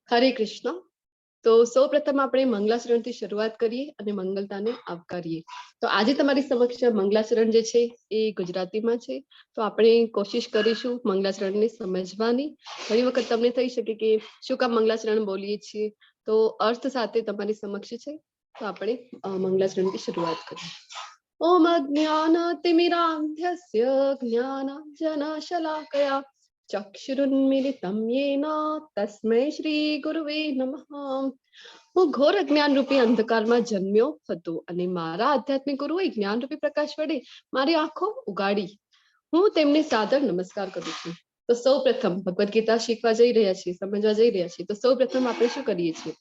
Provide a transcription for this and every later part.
हरे कृष्ण। तो सौ प्रथम આપણે મંગલાચરણથી શરૂઆત કરીએ અને મંગલતાને આવકારીએ। તો આજે તમારી સમક્ષ મંગલાચરણ જે છે એ ગુજરાતીમાં છે, તો આપણે કોશિશ કરીશું મંગલાચરણને સમજવાની। ઘણી વખત તમને થઈ શકે કે શું કામ મંગલાચરણ બોલીએ છીએ, તો અર્થ સાથે તમારી સમક્ષ છે। તો આપણે મંગલાચરણથી શરૂઆત કરીએ। ઓમ અજ્ઞાનતિમિરાન્ધસ્ય જ્ઞાનાંજનશલાકયા चक्षुरुन्मीलितं येन तस्मै श्री गुरुवे नमः। હું ઘોર અજ્ઞાન રૂપી અંધકારમાં જન્મ્યો હતો અને મારા આધ્યાત્મિક ગુરુએ જ્ઞાન રૂપી પ્રકાશ વડે મારી આંખો ઉગાડી। હું તેમને સાદર નમસ્કાર કરું છું। તો સૌપ્રથમ ભગવદ ગીતા શીખવા જઈ રહ્યા છીએ, સમજવા જઈ રહ્યા છીએ। તો સૌપ્રથમ આપણે શું કરીએ છીએ?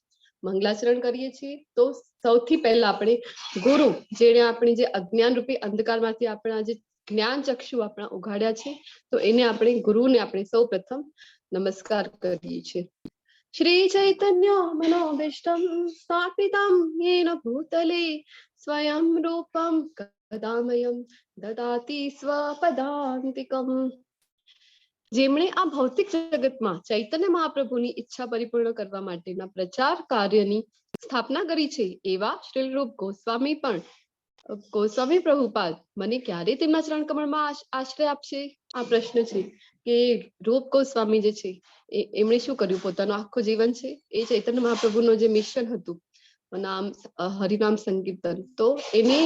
મંગલાચરણ કરીએ છીએ। તો સૌથી પહેલા આપણે ગુરુ, જેણે આપણી જે અજ્ઞાન રૂપી અંધકારમાંથી આપણા જે જ્ઞાન ચક્ષુ આપણા ઉઘાડ્યા છે, તો એને આપણે ગુરુને આપણે સૌપ્રથમ નમસ્કાર કરીએ છીએ। श्री चैतन्य मनोभीष्टं स्थापितं येन भूतले स्वयं रूपं कदामयं ददाति स्वपदान्तिकम्। જેમણે આ ભૌતિક જગતમાં ચૈતન્ય મહાપ્રભુની ઈચ્છા પરિપૂર્ણ કરવા માટેના પ્રચાર કાર્યની સ્થાપના કરી છે, એવા શ્રીલ રૂપ ગોસ્વામી પણ ગોસ્વામી પ્રભુપાદ મને ક્યારે તેમના ચરણ કમળમાં આશ્રય આપશે? આ પ્રશ્ન છે કે રૂપ ગોસ્વામી જે છે એમણે શું કર્યું? પોતાનું આખું જીવન છે એ ચૈતન્ય મહાપ્રભુનું જે મિશન હતું, નામ હરિનામ સંકીર્તન, તો એને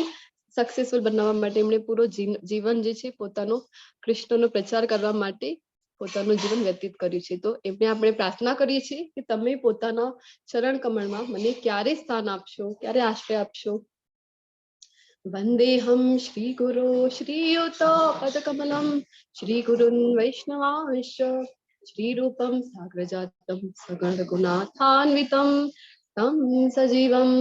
સક્સેસફુલ બનાવવા માટે એમણે પૂરો જીવન જે છે પોતાનો કૃષ્ણનો પ્રચાર કરવા માટે પોતાનું જીવન વ્યતીત કર્યું છે। તો એમને આપણે પ્રાર્થના કરીએ છીએ કે તમે પોતાના ચરણ કમળમાં મને ક્યારે સ્થાન આપશો, ક્યારે આશ્રય આપશો। वन्देऽहं श्रीगुरो श्रीयुतो पदकमलं श्रीगुरुन् वैष्णवांश्च श्रीरूपं साग्रजातं सगणरघुनाथान्वितं तं सजीवम्।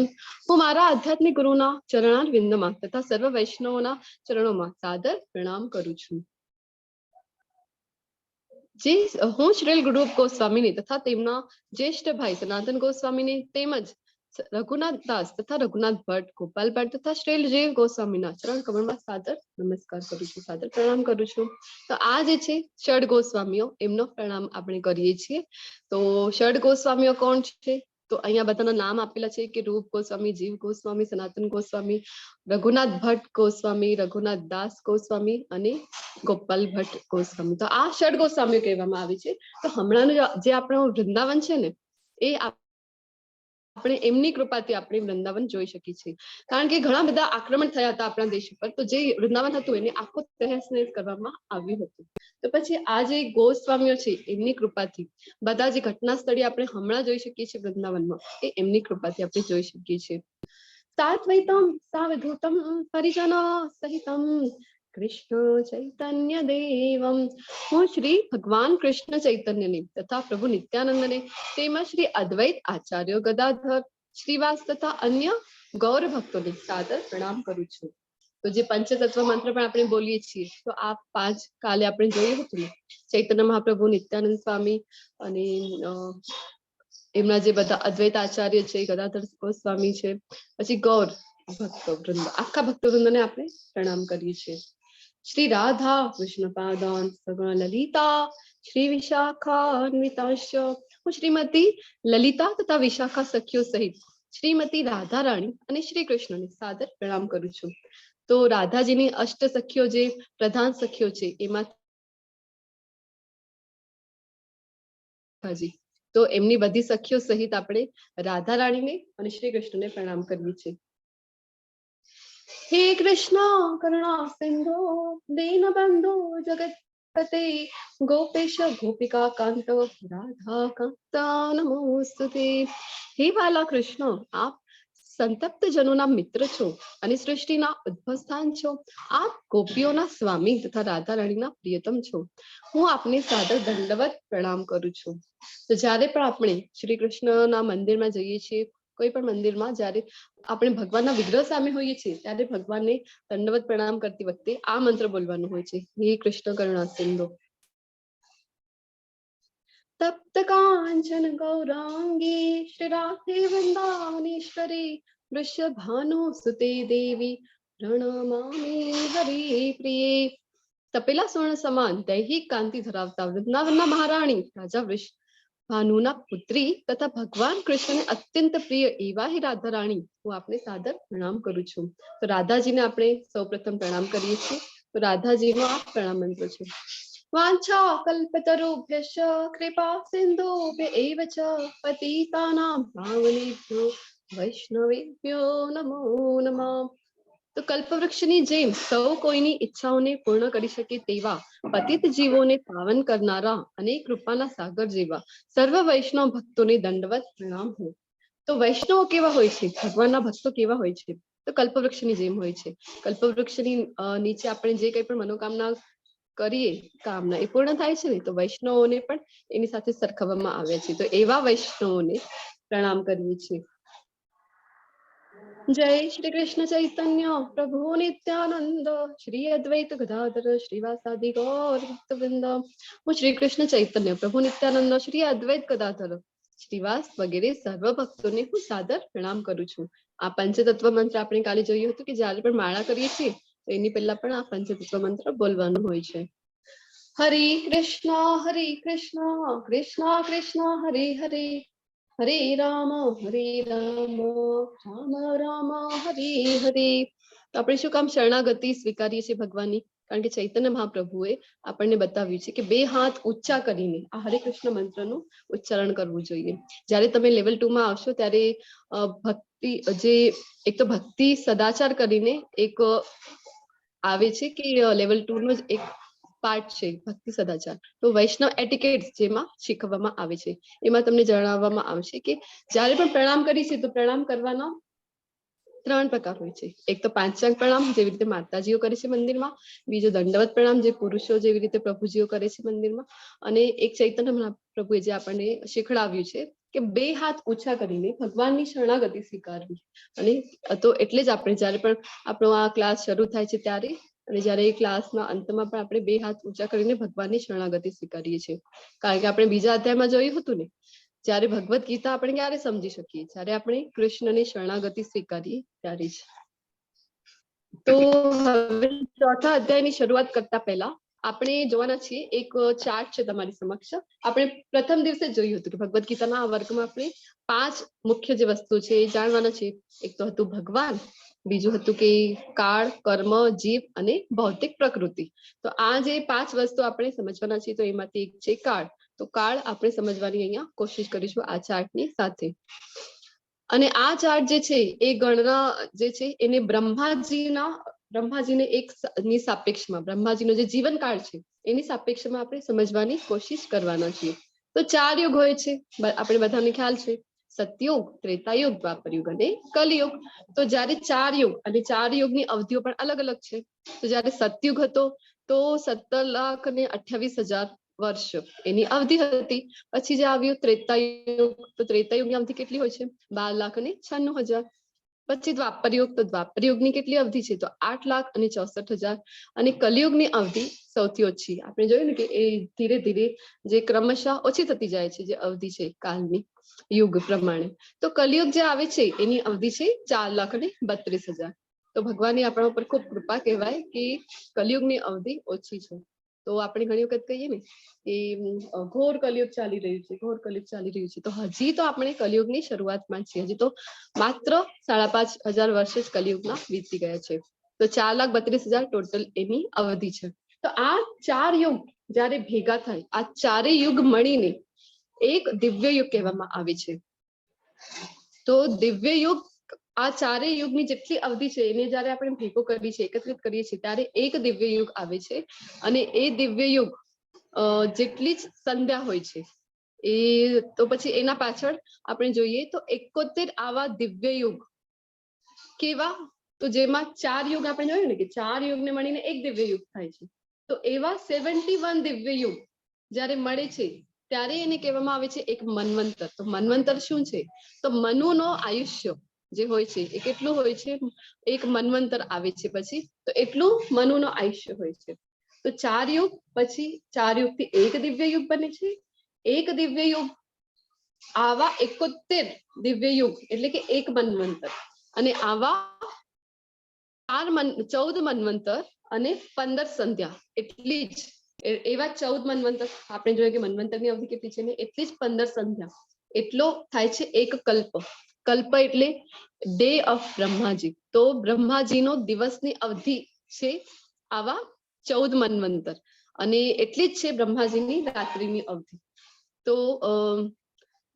હું મારા આધ્યાત્મિક ગુરુના ચરણારવિંદમાં તથા સર્વ વૈષ્ણવોના ચરણોમાં સાદર પ્રણામ કરું છું। જે હું શ્રીલ ગુરુરૂપ ગોસ્વામીને તથા તેમના જ્યેષ્ઠ ભાઈ સનાતન ગોસ્વામીને તેમજ રઘુનાથ દાસ તથા રઘુનાથ ભટ્ટ, ગોપાલ ભટ્ટ તથા શ્રીલ જીવ ગોસ્વામીના ચરણ કમળમાં સાદર નમસ્કાર કરું છું, સાદર પ્રણામ કરું છું। તો આ જે છે ષડ ગોસ્વામીઓ, એમનો પ્રણામ આપણે કરીએ છીએ। તો ષડ ગોસ્વામીઓ કોણ છે? તો અહીંયા બધાના નામ આપેલા છે કે રૂપ ગોસ્વામી, જીવ ગોસ્વામી, સનાતન ગોસ્વામી, રઘુનાથ ભટ્ટ ગોસ્વામી, રઘુનાથ દાસ ગોસ્વામી અને ગોપાલ ભટ્ટ ગોસ્વામી। તો આ ષડ ગોસ્વામીઓ કહેવામાં આવે છે। તો હમણાંનું જે આપણું વૃંદાવન છે ને, એ આપણે એમની કૃપાથી આપણે વૃંદાવન જોઈ શકીએ છીએ। કારણ કે ઘણા બધા આક્રમણ થયા હતા આપણા દેશ ઉપર, તો જે વૃંદાવન હતું એને આખું તહેસ નહેસ કરવામાં આવ્યું હતું। તો પછી આ જે ગોસ્વામીઓ છે એમની કૃપાથી બધા જે ઘટના સ્થળે આપણે હમણાં જોઈ શકીએ છીએ વૃંદાવનમાં, એ એમની કૃપાથી આપણે જોઈ શકીએ છીએ। સાત્વૈતમ સાવધૂતમ પરિજન સહિતમ કૃષ્ણ ચૈતન્ય દેવમ। હું શ્રી ભગવાન કૃષ્ણ ચૈતન્યને તથા પ્રભુ નિત્યાનંદને તેમજ શ્રી અદ્વૈત આચાર્ય ગદાધર, શ્રીવાસ તથા અન્ય ગૌર ભક્તોને સાદર પ્રણામ કરું છું। તો જે પંચતત્વ મંત્ર પણ આપણે બોલીએ છીએ, તો આ 5 કાલે આપણે જોયું હતું ને, ચૈતન્ય મહાપ્રભુ, નિત્યાનંદ સ્વામી અને એમના જે બધા અદ્વૈત આચાર્ય છે, ગદાધર ગોસ્વામી છે, પછી ગૌર ભક્તો વૃંદ, આખા ભક્તો વૃંદને આપણે પ્રણામ કરીએ છીએ। શ્રી રાધા કૃષ્ણ પાદાન સગુણ લલિતા શ્રી વિશાખાન્વિતાશ્ચ। હું શ્રીમતી લલિતા તથા વિશાખા સખીઓ સહિત શ્રીમતી રાધા રાણી અને શ્રી કૃષ્ણને સાદર પ્રણામ કરું છું। તો રાધાજીની અષ્ટ સખીઓ, જે પ્રધાન સખીઓ છે, એમાં તો એમની બધી સખીઓ સહિત આપણે રાધા રાણીને અને શ્રી કૃષ્ણને પ્રણામ કરવી છે। हे कृष्ण करुणा सिंधु दीनबंधु जगत्पते गोपेश गोपिका कांत राधा कांत नमोस्तुते। हे वाला कृष्ण, आप संतप्त जनोना मित्र छो અને સૃષ્ટિના ઉદ્ભવ સ્થાન છો। આપ ગોપીઓના સ્વામી તથા રાધા રાણીના પ્રિયતમ છો। હું આપને સાદર દંડવત પ્રણામ કરું છું। તો જ્યારે પણ આપણે શ્રી કૃષ્ણના મંદિરમાં જઈએ છીએ, કોઈ પણ મંદિરમાં જ્યારે આપણે ભગવાનના વિગ્રહ સામે હોઈએ છીએ, ત્યારે ભગવાનને દંડવત પ્રણામ કરતી વખતે આ મંત્ર બોલવાનું હોય છે, હે કૃષ્ણ કરુણા સિંધુ। तप्त कांचन गौरांगी श्री राधे वृंदावनेश्वरी वृषभानुसुते देवी प्रणमामि हरि प्रिये। તપેલા સ્વર્ણ સમાન દૈહિક કાંતિ ધરાવતા વૃંદાવનના મહારાણી રાજા ભાનુના પુત્રી તથા ભગવાન કૃષ્ણને અત્યંત પ્રિય એવા હે રાધા રાણી હું આપને સાદર પ્રણામ કરું છું. તો રાધાજીને આપણે સૌપ્રથમ પ્રણામ કરીએ છીએ. તો રાધાજીનો આ પ્રણામ મંત્ર છે. વાંછા કલ્પતરુભ્યશ્ચ કૃપા સિંધુભ્ય એવ ચ પતિતાનાં પાવનેભ્યો વૈષ્ણવેભ્યો નમો નમઃ. તો કલ્પવૃક્ષની જેમ સૌ કોઈની ઈચ્છાઓને પૂર્ણ કરી શકે તેવા પતિત જીવોને પાવન કરનારા અને કૃપાના સાગર જેવા સર્વ વૈષ્ણવ ભક્તોને દંડવત પ્રણામ હો. તો વૈષ્ણવ કેવા હોય છે, ભગવાનના ભક્તો કેવા હોય છે, તો કલ્પવૃક્ષની જેમ હોય છે. કલ્પવૃક્ષની નીચે આપણે જે કંઈ પણ મનોકામના કરીએ કામના એ પૂર્ણ થાય છે ને, તો વૈષ્ણવોને પણ એની સાથે સરખાવવામાં આવ્યા છે. તો એવા વૈષ્ણવોને પ્રણામ કરીએ છીએ. જય શ્રી કૃષ્ણ ચૈતન્ય પ્રભુ નિત્યાનંદ શ્રી અદ્વૈત ગદાધર શ્રીવાસાદિ ગૌર ભક્તવૃંદ. હું શ્રી કૃષ્ણ ચૈતન્ય પ્રભુ નિત્યાનંદ શ્રી અદ્વૈત ગદાધર શ્રીવાસ વગેરે સર્વ ભક્તોને હું સાદર પ્રણામ કરું છું. આ પંચતત્વ મંત્ર આપણે કાલે જોયું હતું કે જ્યારે પણ માળા કરીએ છીએ તો એની પહેલા પણ આ પંચતત્વ મંત્ર બોલવાનું હોય છે. હરે કૃષ્ણ કૃષ્ણ કૃષ્ણ હરે હરે હરે રામ રામ રામ હરે હરે. તો આપણે શું કામ શરણાગતિ સ્વીકારીએ છીએ ભગવાનની? કારણ કે ચૈતન્ય મહાપ્રભુએ આપણને બતાવ્યું છે કે બે હાથ ઊંચા કરીને આ હરે કૃષ્ણ મંત્રનું ઉચ્ચારણ કરવું જોઈએ. જ્યારે તમે લેવલ 2 માં આવશો ત્યારે ભક્તિ જે એક તો ભક્તિ સદાચાર કરીને એક આવે છે કે લેવલ 2 નો જ એક પાર્ટ છે ભક્તિ સદાચાર. તો વૈષ્ણવ એટિકેટ જેમાં શીખવવામાં આવે છે એમાં તમને જણાવવામાં આવશે કે જ્યારે પણ પ્રણામ કરીએ તો પ્રણામ કરવાના 3 પ્રકાર હોય છે. એક તો પાંચાંગ પ્રણામ જેવી રીતે માતાજીઓ કરે છે મંદિરમાં, બીજો દંડવત પ્રણામ જે પુરુષો જેવી રીતે પ્રભુજીઓ કરે છે મંદિરમાં, અને એક ચૈતન્ય મહાપ્રભુએ જે આપણને શીખડાવ્યું છે કે બે હાથ ઊંચા કરીને ભગવાનની શરણાગતિ સ્વીકારવી. અને તો એટલે જ આપણે જ્યારે પણ આપણો આ ક્લાસ શરૂ થાય છે ત્યારે અને જ્યારે એ ક્લાસના અંતમાં પણ આપણે બે હાથ ઊંચા કરીને ભગવાનની શરણાગતિ સ્વીકારીએ છીએ. કારણ કે આપણે બીજા અધ્યાયમાં જોયું હતું ને, જ્યારે ભગવદ ગીતા આપણે ક્યારે સમજી શકીએ? જ્યારે આપણે કૃષ્ણની શરણાગતિ સ્વીકારીએ ત્યારે જ. તો હવે ચોથા અધ્યાયની શરૂઆત કરતા પહેલા આપણે જોવાના છીએ એક ચાર્ટ છે તમારી સમક્ષ. આપણે પ્રથમ દિવસે જ જોયું હતું કે ભગવદ ગીતાના આ વર્ગમાં આપણે 5 મુખ્ય જે વસ્તુ છે એ જાણવાના છે. એક તો હતું ભગવાન, બીજું હતું કે કાળ, કર્મ, જીવ અને ભૌતિક પ્રકૃતિ. તો આ જે 5 વસ્તુ આપણે સમજવાના છીએ તો એમાંથી એક છે કાળ. તો કાળ આપણે સમજવાની અહીંયા કોશિશ કરીશું આ ચાર્ટની સાથે. અને આ ચાર્ટ જે છે એ ગણના જે છે એને બ્રહ્માજીને એક ની સાપેક્ષમાં બ્રહ્માજીનો જે જીવનકાળ છે એની સાપેક્ષમાં આપણે સમજવાની કોશિશ કરવાના છીએ. તો 4 યુગ હોય છે, આપણે બધાને ખ્યાલ છે. સતયુગ, ત્રેતાયુગ, દ્વાપરયુગ અને કલયુગ. તો જ્યારે 4 યુગ અને 4 યુગની અવધિઓ પણ અલગ અલગ છે. તો જ્યારે સતયુગ હતો તો 17,28,000 વર્ષ એની અવધિ હતી. પછી જે આવ્યું ત્રેતાયુગ, તો ત્રેતાયુગની અવધિ કેટલી હોય છે? 12,96,000. પછી દ્વાપરયુગ, તો દ્વાપરયુગની કેટલી અવધિ છે? તો 8,64,000. અને કલયુગની અવધિ સૌથી ઓછી. આપણે જોયું ને કે એ ધીરે ધીરે જે ક્રમશઃ ઓછી થતી જાય છે જે અવધિ છે કાલની યુગ પ્રમાણે. તો કલયુગ જે આવે છે એની અવધિ છે 4,32,000. તો ભગવાનની આપણા ઉપર ખૂબ કૃપા કહેવાય કે કલયુગની અવધિ ઓછી છે. તો આપણે ઘણી વખત કહીએ ને કે ઘોર કલયુગ ચાલી રહ્યું છે, ઘોર કલયુગ ચાલી રહ્યું છે. તો હજી તો આપણે કલયુગની શરૂઆતમાં છીએ. હજી તો માત્ર 5,500 વર્ષ જ કલયુગના વીતી ગયા છે. તો 4,32,000 ટોટલ એની અવધિ છે. તો આ 4 યુગ જ્યારે ભેગા થાય, આ 4 યુગ મળીને એક દિવ્ય યુગ કહેવામાં આવે છે. તો દિવ્ય યુગ, આ 4 યુગની જેટલી અવધિ છે એને જ્યારે આપણે ભેગો કરીએ છીએ, એકત્રિત કરીએ છીએ ત્યારે એક દિવ્ય યુગ આવે છે. અને એ દિવ્ય યુગ જેટલી જ સંધ્યા હોય છે એ તો પછી એના પાછળ આપણે જોઈએ તો 71 આવા દિવ્ય યુગ. કેવા? તો જેમાં 4 યુગ આપણે જોયું ને કે 4 યુગને મળીને એક દિવ્ય યુગ થાય છે. તો એવા 71 દિવ્ય યુગ જ્યારે મળે છે ત્યારે એને કહેવામાં આવે છે એક મન્વંતર. તો મન્વંતર શું છે? તો મનુનો આયુષ્ય જે હોય છે એ કેટલું હોય છે? એક મન્વંતર આવે છે પછી, તો એટલું મનુનો આયુષ્ય હોય છે. તો 4 યુગ પછી 4 યુગથી એક દિવ્ય યુગ બને છે. એક દિવ્ય યુગ આવા 71 દિવ્ય યુગ એટલે કે એક મન્વંતર. અને આવા 14 મન્વંતર અને 15 સંધ્યા એટલી જ એવા 14 મન્વંતર આપણે જોઈએ કે મન્વંતરની અવધિ કેટલી છે ને એટલી જ 15 સંધ્યા એટલો થાય છે એક કલ્પ. કલ્પ એટલે ડે ઓફ બ્રહ્માજી. તો બ્રહ્માજીનો દિવસની અવધિ છે આવા 14 મન્વંતર અને એટલી જ છે બ્રહ્માજીની રાત્રિની અવધિ. તો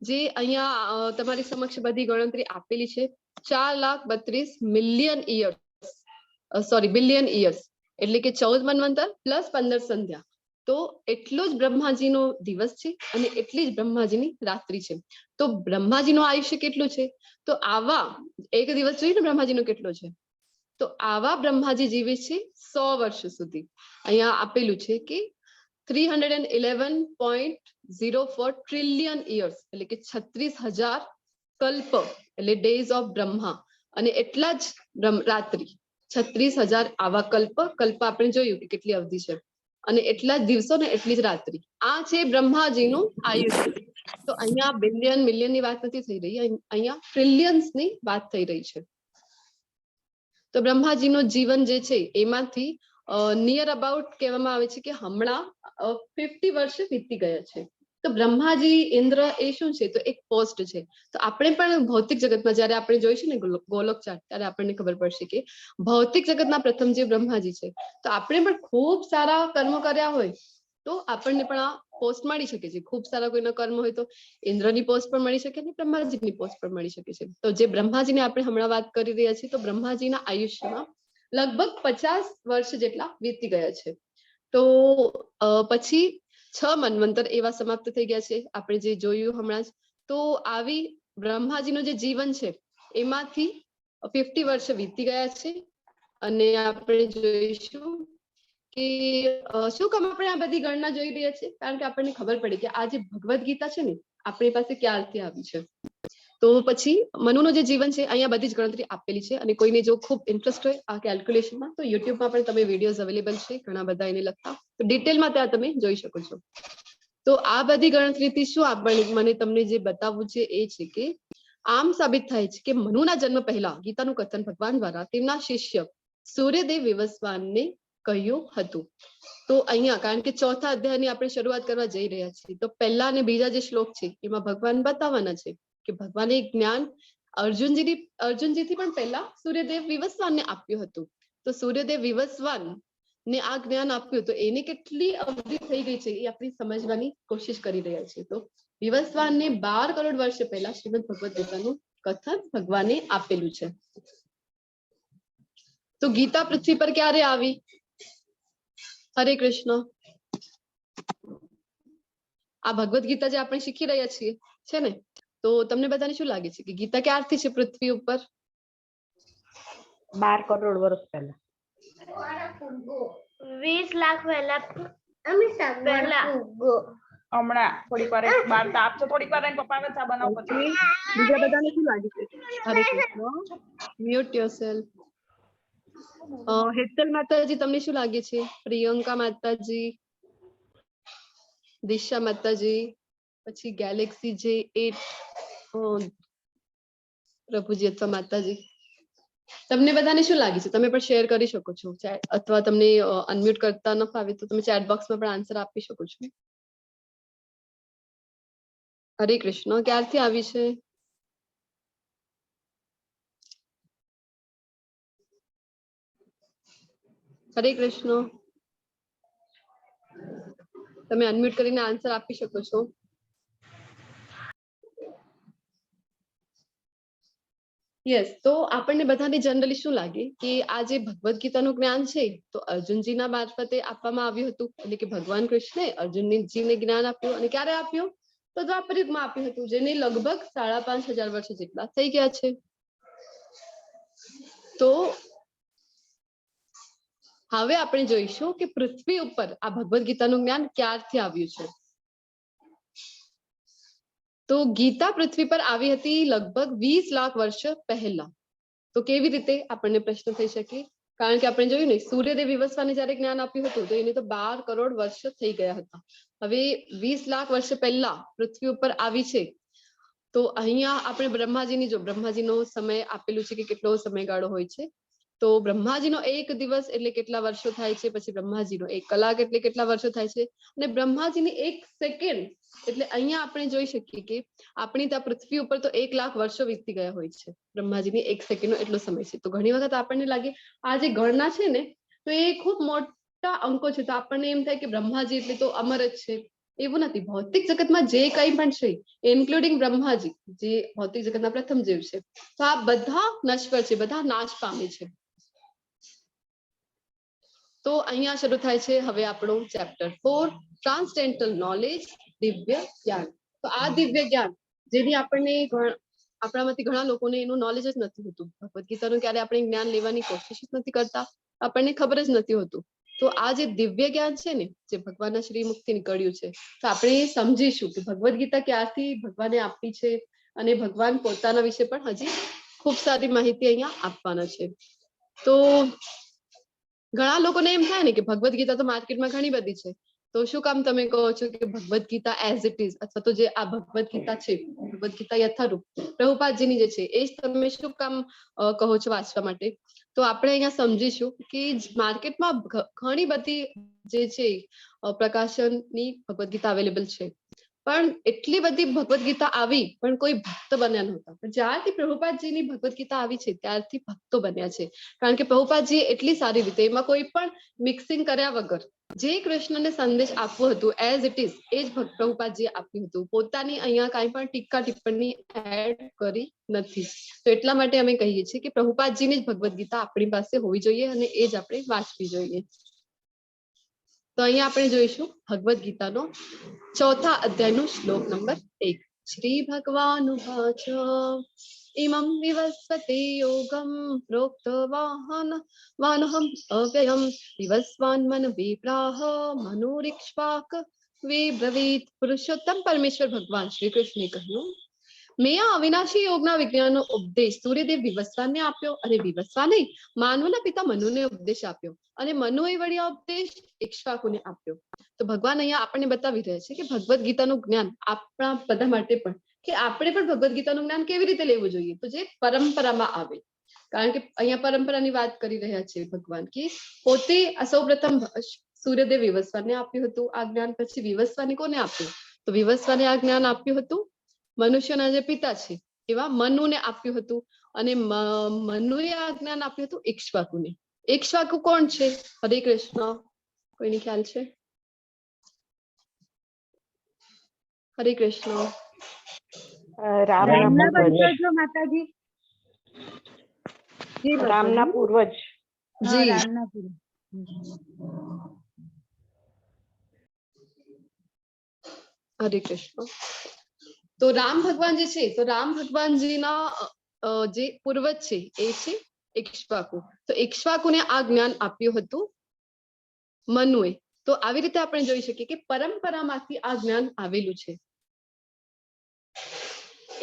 જે અહીંયા તમારી સમક્ષ બધી ગણતરી આપેલી છે 4,32,000,000 યર્સ બિલિયન યર્સ એટલે કે 14 મન્વંતર પ્લસ 15 સંધ્યા. તો એટલો જ બ્રહ્માજીનો દિવસ છે અને એટલી જ બ્રહ્માજીની રાત્રિ છે. તો બ્રહ્માજીનું આયુષ્ય કેટલું છે? તો આવા એક દિવસ જોઈએ ને બ્રહ્માજીનો કેટલો છે, તો આવા બ્રહ્માજી જીવે છે 100 વર્ષ સુધી. અહીંયા આપેલું છે કે 311.04 ટ્રિલિયન યર્સ એટલે કે 36,000 કલ્પ એટલે ડેઝ ઓફ બ્રહ્મા અને એટલા જ રાત્રિ 36,000 આવા કલ્પ આપણે જોયું કે કેટલી અવધિ છે અને એટલા જ દિવસો ને એટલી જ રાત્રિ. આ છે બ્રહ્માજીનું આયુષ્ય. તો અહીંયા બિલિયન મિલિયન ની વાત નથી થઈ રહી, અહીંયા ટ્રિલિયન્સ ની વાત થઈ રહી છે. તો બ્રહ્માજીનું જીવન જે છે એમાંથી નિયર અબાઉટ કહેવામાં આવે છે કે હમણાં 50 વર્ષ વીતી ગયા છે. તો બ્રહ્માજી ઇન્દ્ર એ શું છે? તો એક પોસ્ટ છે. તો આપણે પણ ભૌતિક જગતમાં જયારે આપણે જોઈશું ને ગોલોક ચાર્ટ ત્યારે આપણને ખબર પડશે કે ભૌતિક જગતના પ્રથમ જે બ્રહ્માજી છે, તો આપણે પણ ખૂબ સારા કર્મ કર્યા હોય તો આપણને પણ આ પોસ્ટ મળી શકે છે. ખૂબ સારા કોઈના કર્મ હોય તો ઇન્દ્રની પોસ્ટ પણ મળી શકે અને બ્રહ્માજીની પોસ્ટ પણ મળી શકે છે. તો જે બ્રહ્માજીને આપણે હમણાં વાત કરી રહ્યા છીએ તો બ્રહ્માજીના આયુષ્યમાં લગભગ 50 વર્ષ જેટલા વીતી ગયા છે. તો પછી 6 મન્વંતર એવા સમાપ્ત થઈ ગયા છે આપણે જે જોયું હમણાં જ. તો આવી બ્રહ્માજીનું જે જીવન છે એમાંથી 50 વર્ષ વીતી ગયા છે અને આપણે જોઈશું કે શું કામ આપણે આ બધી ગણના જોઈ રહ્યા છીએ? કારણ કે આપણને ખબર પડી કે આ જે ભગવદ્ ગીતા છે ને આપણી પાસે ક્યારથી આવી છે. તો પછી મનુનું જે જીવન છે અહીંયા બધી જ ગણતરી આપેલી છે અને કોઈને જો ખૂબ ઇન્ટરેસ્ટ હોય આ કેલ્ક્યુલેશનમાં તો યુટ્યુબમાં પણ તમે વિડીયોઝ અવેલેબલ છે ઘણા બધા એને લગતા, તો ડિટેલમાં ત્યાં તમે જોઈ શકો છો. તો આ બધી ગણતરીથી શું મને તમને જે બતાવવું છે એ છે કે આમ સાબિત થાય છે કે મનુના જન્મ પહેલા ગીતાનું કથન ભગવાન દ્વારા તેમના શિષ્ય સૂર્યદેવ વિવસ્વાનને કહ્યું હતું. તો અહીંયા કારણ કે ચોથા અધ્યાયની આપણે શરૂઆત કરવા જઈ રહ્યા છીએ તો પહેલા અને બીજા જે શ્લોક છે એમાં ભગવાન બતાવવાના છે કે ભગવાને જ્ઞાન અર્જુનજીથી પણ પહેલા સૂર્યદેવ વિવસ્વાનને આપ્યું હતું. તો સૂર્યદેવ વિવસ્વાન ને આ જ્ઞાન આપ્યું તો એને કેટલી અવધિ થઈ ગઈ છે એ આપણે સમજવાની કોશિશ કરી રહ્યા છીએ. તો વિવસ્વાનને 12 કરોડ વર્ષ પહેલા શ્રીમદ ભગવદ ગીતાનું કથન ભગવાને આપેલું છે. તો ગીતા પૃથ્વી પર ક્યારે આવી? હરે કૃષ્ણ. આ ભગવદ ગીતા જે આપણે શીખી રહ્યા છીએ છે ને, તો તમને બધાને શું લાગે છે કે ગીતા ક્યારથી છે પૃથ્વી ઉપર? 12 કરોડ વર્ષ પહેલા. 20 લાખ પહેલા. હમણાં થોડીક વાર બાર તો આપજો, થોડીક વાર એને પપ્પા ચા બનાવ પછી. બીજા બધાને શું લાગે છે? હરે કૃષ્ણ. Mute yourself. હેતલ માતાજી તમને શું લાગે છે? પ્રિયંકા માતાજી, દિશા માતાજી, પછી ગેલેક્સી જે 8 પ્રભુજી અથવા માતાજી, તમને બધાને શું લાગે છે? તમે પણ શેર કરી શકો છો અથવા તમને અનમ્યુટ કરતા ન ફાવે તો તમે ચેટ બોક્સમાં પણ આન્સર આપી શકો છો. હરે કૃષ્ણ. ક્યારથી આવી છે? હરે કૃષ્ણ. તમે અનમ્યુટ કરીને આન્સર આપી શકો છો. યસ. તો આપણને બધાને જનરલી શું લાગે કે આ જે ભગવદ ગીતાનું જ્ઞાન છે તો અર્જુનજીના મારફતે આપવામાં આવ્યું હતું, એટલે કે ભગવાન કૃષ્ણે અર્જુનજીને જ્ઞાન આપ્યું અને ક્યારે આપ્યું? તો દ્વાપર યુગમાં આપ્યું હતું, જેને લગભગ 5,500 વર્ષ જેટલા થઈ ગયા છે. તો હવે આપણે જોઈશું કે પૃથ્વી ઉપર આ ભગવદ ગીતાનું જ્ઞાન ક્યારથી આવ્યું છે. તો ગીતા પૃથ્વી પર આવી હતી લગભગ 20 લાખ વર્ષ પહેલા. તો કેવી રીતે આપણને પ્રશ્ન થઈ શકે? કારણ કે આપણે જોયું ને સૂર્યદેવ વિવસ્વાને જયારે જ્ઞાન આપ્યું હતું તો એને તો 12 કરોડ વર્ષ થઈ ગયા હતા. હવે 20 લાખ વર્ષ પહેલા પૃથ્વી ઉપર આવી છે. તો અહીંયા આપણે બ્રહ્માજીનો સમય આપેલું છે કે કેટલો સમયગાળો હોય છે. તો બ્રહ્માજીનો 1 દિવસ એટલે કેટલા વર્ષો થાય છે, પછી બ્રહ્માજીનો 1 કલાક એટલે કેટલા વર્ષો થાય છે, અને બ્રહ્માજીની 1 સેકન્ડ એટલે અહીંયા આપણે જોઈ શકીએ કે આપણી ત્યાં પૃથ્વી ઉપર તો 1 લાખ વર્ષો વીતી ગયા હોય છે, બ્રહ્માજીની 1 સેકન્ડનો એટલો સમય છે. તો ઘણી વખત આપણને લાગે આ જે ગણના છે ને તો એ ખૂબ મોટા અંકો છે, તો આપણને એમ થાય કે બ્રહ્માજી એટલે તો અમર જ છે. એવું નથી. ભૌતિક જગતમાં જે કંઈ પણ છે ઇન્ક્લુડિંગ બ્રહ્માજી જે ભૌતિક જગતના પ્રથમ જીવ છે, તો આ બધા નશ્વર છે, બધા નાશ પામે છે. તો અહીંયા શરૂ થાય છે હવે આપણું ચેપ્ટર 4 ટ્રાન્સડેન્ટલ નોલેજ, દિવ્ય જ્ઞાન. તો આ દિવ્ય જ્ઞાન જેની આપણને આપણામાંથી ઘણા લોકોને એનું નોલેજ જ નથી હોતું, ભગવદ ગીતાનું ક્યારે આપણે જ્ઞાન લેવાની કોશિશ જ નથી કરતા, આપણને ખબર જ નથી હોતું. તો આ જે દિવ્ય જ્ઞાન છે ને જે ભગવાનના શ્રીમુખથી નીકળ્યું છે, તો આપણે સમજીશું કે ભગવદ ગીતા ક્યારથી ભગવાને આપી છે અને ભગવાન પોતાના વિશે પણ હજી ખૂબ સારી માહિતી અહીંયા આપવાના છે. તો ઘણા લોકોને એમ થાય ને કે ભગવદ ગીતા તો માર્કેટમાં ઘણી બધી છે, તો શું કામ તમે કહો છો કે Bhagavad Gita as it is અથવા તો જે આ ભગવદ ગીતા છે, ભગવદ ગીતા યથારૂપ પ્રભુપાદજીની જે છે એ જ તમે શું કામ કહો છો વાંચવા માટે? તો આપણે અહીંયા સમજીશું કે માર્કેટમાં ઘણી બધી જે છે પ્રકાશનની ભગવદ ગીતા અવેલેબલ છે, પણ એટલી બધી ભગવદ ગીતા આવી પણ કોઈ ભક્ત બન્યા નહોતા. પણ જ્યારથી પ્રભુપાદજીની ભગવદ ગીતા આવી છે ત્યારથી ભક્તો બન્યા છે, કારણ કે પ્રભુપાદજીએ એટલી સારી રીતે એમાં કોઈ પણ મિક્સિંગ કર્યા વગર જે કૃષ્ણને સંદેશ આપવો હતું એઝ ઇટ ઇઝ એ જ પ્રભુપાદજીએ આપ્યું હતું. પોતાની અહીંયા કાંઈ પણ ટીકા ટિપ્પણી એડ કરી નથી. તો એટલા માટે અમે કહીએ છીએ કે પ્રભુપાદજીની જ ભગવદ ગીતા આપણી પાસે હોવી જોઈએ અને એ જ આપણે વાંચવી જોઈએ. તો અહીંયા આપણે જોઈશું ભગવદ ગીતાનો 4થા અધ્યાયનો શ્લોક નંબર 1. શ્રી ભગવાનુવાચ ઇમં વિવસ્વતે યોગમ પ્રોક્તવાહનહમ અવ્યયમ વિવસ્વાન મનવે પ્રાહ મનોરિક્ષ્વાક વિબ્રવીત. પુરુષોત્તમ પરમેશ્વર ભગવાન શ્રી કૃષ્ણે કહ્યું, મેં આ અવિનાશી યોગના વિજ્ઞાનનો ઉપદેશ સૂર્યદેવ વિવસ્વાનને આપ્યો અને વિવસ્વાને માનવના પિતા મનુને ઉપદેશ આપ્યો અને મનુએ વળી આ ઉપદેશ ઇક્ષ્વાકુને આપ્યો. તો ભગવાન અહીંયા આપણને બતાવી રહ્યા છે કે ભગવદ ગીતાનું જ્ઞાન આપણા બધા માટે પણ કે આપણે પણ ભગવદ ગીતાનું જ્ઞાન કેવી રીતે લેવું જોઈએ, તો જે પરંપરામાં આવે. કારણ કે અહીંયા પરંપરાની વાત કરી રહ્યા છે ભગવાન કે પોતે સૌપ્રથમ સૂર્યદેવ વિવસ્વાનને આપ્યું હતું આ જ્ઞાન, પછી વિવસ્વાને કોને આપ્યું? તો વિવસ્વાને આ જ્ઞાન આપ્યું હતું મનુષ્યના જે પિતા છે એવા મનુને આપ્યું હતું, અને મનુએ આ જ્ઞાન આપ્યું હતું ઇક્ષ્વાકુને. ઇક્ષ્વાકુ કોણ છે? હરે કૃષ્ણ, કોઈને ખ્યાલ છે? હરે કૃષ્ણ. રામના પૂર્વજ. જી હરે કૃષ્ણ. તો રામ ભગવાન જે છે, તો રામ ભગવાનજીના જે પૂર્વજ છે એ છે ઇક્ષ્વાકુ. તો ઇક્ષ્વાકુને આ જ્ઞાન આપ્યું હતું મનુએ. તો આવી રીતે આપણે જોઈ શકીએ કે પરંપરામાંથી આ જ્ઞાન આવેલું છે.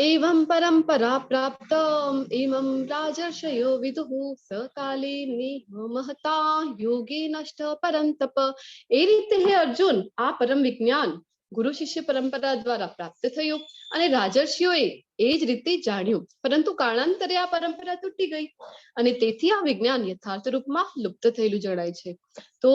એવં પરંપરા પ્રાપ્ત ઇમં રાજર્ષયો વિદુઃ સકાલે મહતા યોગી નષ્ટ પરંતપ. એ રીતે હે અર્જુન આ પરમ વિજ્ઞાન ગુરુ શિષ્ય પરંપરા દ્વારા પ્રાપ્ત થયું અને રાજર્ષિઓએ એ જ રીતે જાણ્યું, પરંતુ કાળાંતરે આ પરંપરા તૂટી ગઈ અને તેથી આ વિજ્ઞાન યથાર્થ રૂપમાં લુપ્ત થયેલું જણાય છે. તો